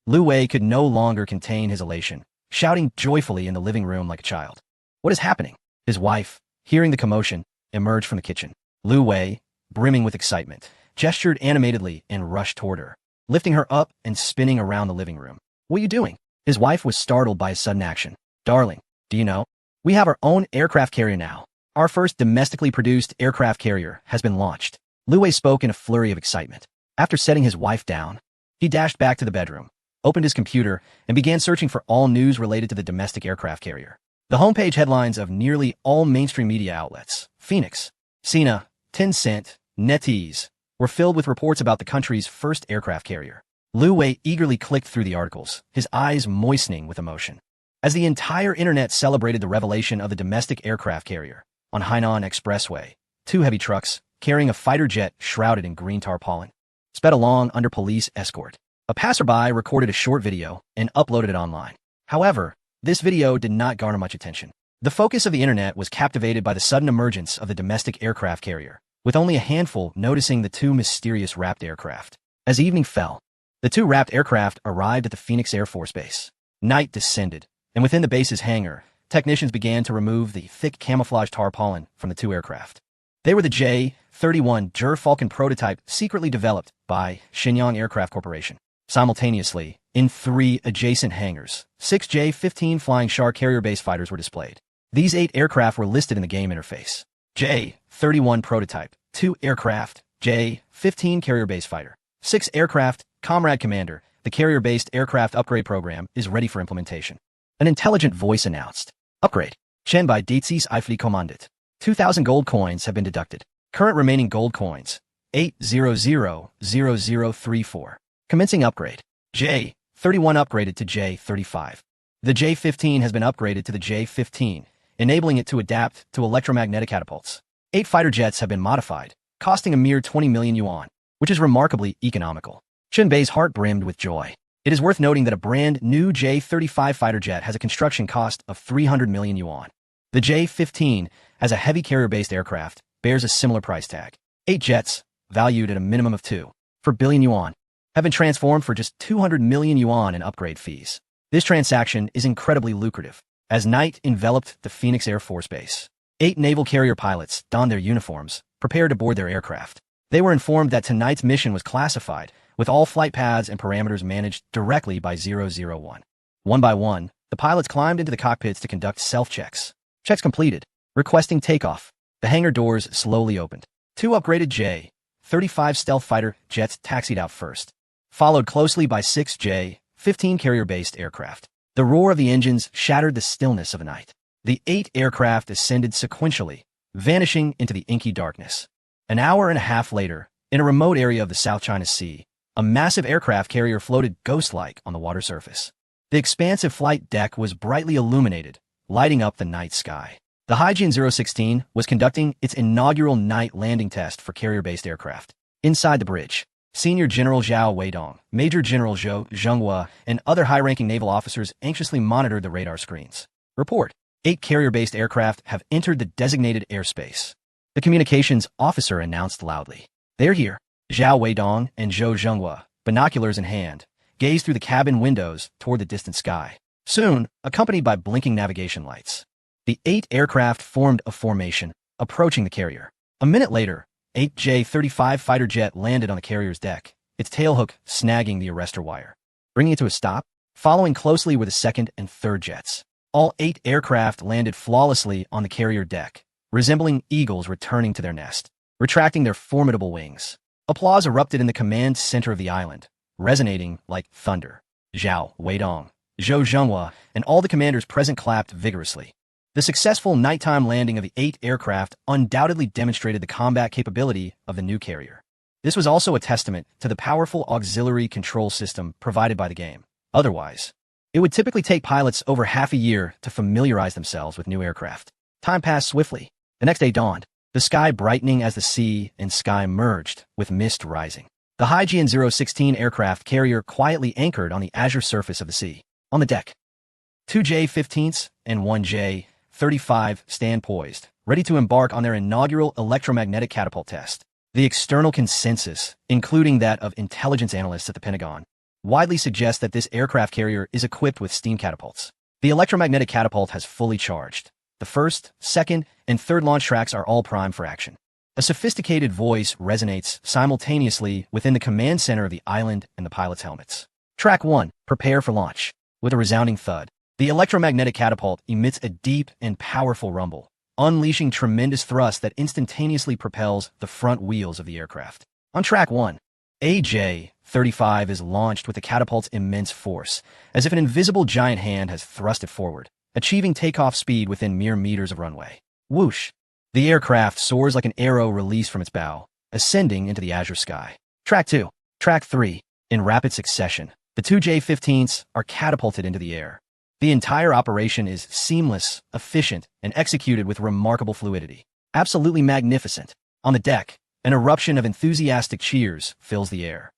Lu Wei could no longer contain his elation, shouting joyfully in the living room like a child. What is happening? His wife, hearing the commotion, emerged from the kitchen. Lu Wei, brimming with excitement, gestured animatedly and rushed toward her, lifting her up and spinning around the living room. What are you doing? His wife was startled by his sudden action. Darling, do you know? We have our own aircraft carrier now. Our first domestically produced aircraft carrier has been launched. Lu Wei spoke in a flurry of excitement. After setting his wife down, he dashed back to the bedroom, opened his computer, and began searching for all news related to the domestic aircraft carrier. The homepage headlines of nearly all mainstream media outlets, Phoenix, Sina, Tencent, NetEase, were filled with reports about the country's first aircraft carrier. Lu Wei eagerly clicked through the articles, his eyes moistening with emotion. As the entire internet celebrated the revelation of the domestic aircraft carrier, on Hainan Expressway, 2 heavy trucks, carrying a fighter jet shrouded in green tarpaulin, sped along under police escort. A passerby recorded a short video and uploaded it online. However, this video did not garner much attention. The focus of the internet was captivated by the sudden emergence of the domestic aircraft carrier, with only a handful noticing the 2 mysterious wrapped aircraft. As evening fell, the 2 wrapped aircraft arrived at the Phoenix Air Force Base. Night descended, and within the base's hangar, technicians began to remove the thick camouflage tarpaulin from the 2 aircraft. They were the J-31 Falcon prototype secretly developed by Shenyang Aircraft Corporation. Simultaneously, in 3 adjacent hangars, 6 J-15 Flying Shark carrier-based fighters were displayed. These 8 aircraft were listed in the game interface. J-31 prototype, 2 aircraft, J-15 carrier-based fighter, 6 aircraft, Comrade Commander. The carrier-based aircraft upgrade program is ready for implementation. An intelligent voice announced. Upgrade. Chen by Dietzis Eifli Kommandit. 2,000 gold coins have been deducted. Current remaining gold coins, 8000034. Commencing upgrade. J-31 upgraded to J-35. The J-15 has been upgraded to the J-15, enabling it to adapt to electromagnetic catapults. 8 fighter jets have been modified, costing a mere 20 million yuan, which is remarkably economical. Chun Bei's heart brimmed with joy. It is worth noting that a brand new J-35 fighter jet has a construction cost of 300 million yuan. The J-15, as a heavy carrier-based aircraft, bears a similar price tag. 8 jets, valued at a minimum of 2 billion yuan, have been transformed for just 200 million yuan in upgrade fees. This transaction is incredibly lucrative. As night enveloped the Phoenix Air Force Base, 8 naval carrier pilots donned their uniforms, prepared to board their aircraft. They were informed that tonight's mission was classified, with all flight paths and parameters managed directly by 001. One by one, the pilots climbed into the cockpits to conduct self-checks. Checks completed. Requesting takeoff. The hangar doors slowly opened. 2 upgraded J-35 stealth fighter jets taxied out first, followed closely by 6 J-15 carrier-based aircraft. The roar of the engines shattered the stillness of the night. The 8 aircraft ascended sequentially, vanishing into the inky darkness. An hour and a half later, in a remote area of the South China Sea, a massive aircraft carrier floated ghost-like on the water surface. The expansive flight deck was brightly illuminated, lighting up the night sky. The Haijian 016 was conducting its inaugural night landing test for carrier-based aircraft. Inside the bridge, Senior General Zhao Weidong, Major General Zhou Zhenghua, and other high-ranking naval officers anxiously monitored the radar screens. Report: 8 carrier-based aircraft have entered the designated airspace. The communications officer announced loudly. They're here. Zhao Weidong and Zhou Zhenghua, binoculars in hand, gazed through the cabin windows toward the distant sky. Soon, accompanied by blinking navigation lights, the 8 aircraft formed a formation, approaching the carrier. A minute later, 8 J-35 fighter jet landed on the carrier's deck, its tailhook snagging the arrestor wire. Bringing it to a stop, following closely were the second and third jets. All 8 aircraft landed flawlessly on the carrier deck, resembling eagles returning to their nest, retracting their formidable wings. Applause erupted in the command center of the island, resonating like thunder. Zhao Weidong, Zhou Zhenghua, and all the commanders present clapped vigorously. The successful nighttime landing of the 8 aircraft undoubtedly demonstrated the combat capability of the new carrier. This was also a testament to the powerful auxiliary control system provided by the game. Otherwise, it would typically take pilots over half a year to familiarize themselves with new aircraft. Time passed swiftly. The next day dawned, the sky brightening as the sea and sky merged, with mist rising. The Haijian 016 aircraft carrier quietly anchored on the azure surface of the sea. On the deck, 2 J-15s and 1 J-35 stand poised, ready to embark on their inaugural electromagnetic catapult test. The external consensus, including that of intelligence analysts at the Pentagon, widely suggests that this aircraft carrier is equipped with steam catapults. The electromagnetic catapult has fully charged. The first, second, and third launch tracks are all primed for action. A sophisticated voice resonates simultaneously within the command center of the island and the pilots' helmets. Track 1, prepare for launch. With a resounding thud, the electromagnetic catapult emits a deep and powerful rumble, unleashing tremendous thrust that instantaneously propels the front wheels of the aircraft. On track 1, a J-35 is launched with the catapult's immense force, as if an invisible giant hand has thrust it forward, achieving takeoff speed within mere meters of runway. Whoosh! The aircraft soars like an arrow released from its bow, ascending into the azure sky. Track 2. Track 3. In rapid succession, the 2 J-15s are catapulted into the air. The entire operation is seamless, efficient, and executed with remarkable fluidity. Absolutely magnificent. On the deck, an eruption of enthusiastic cheers fills the air.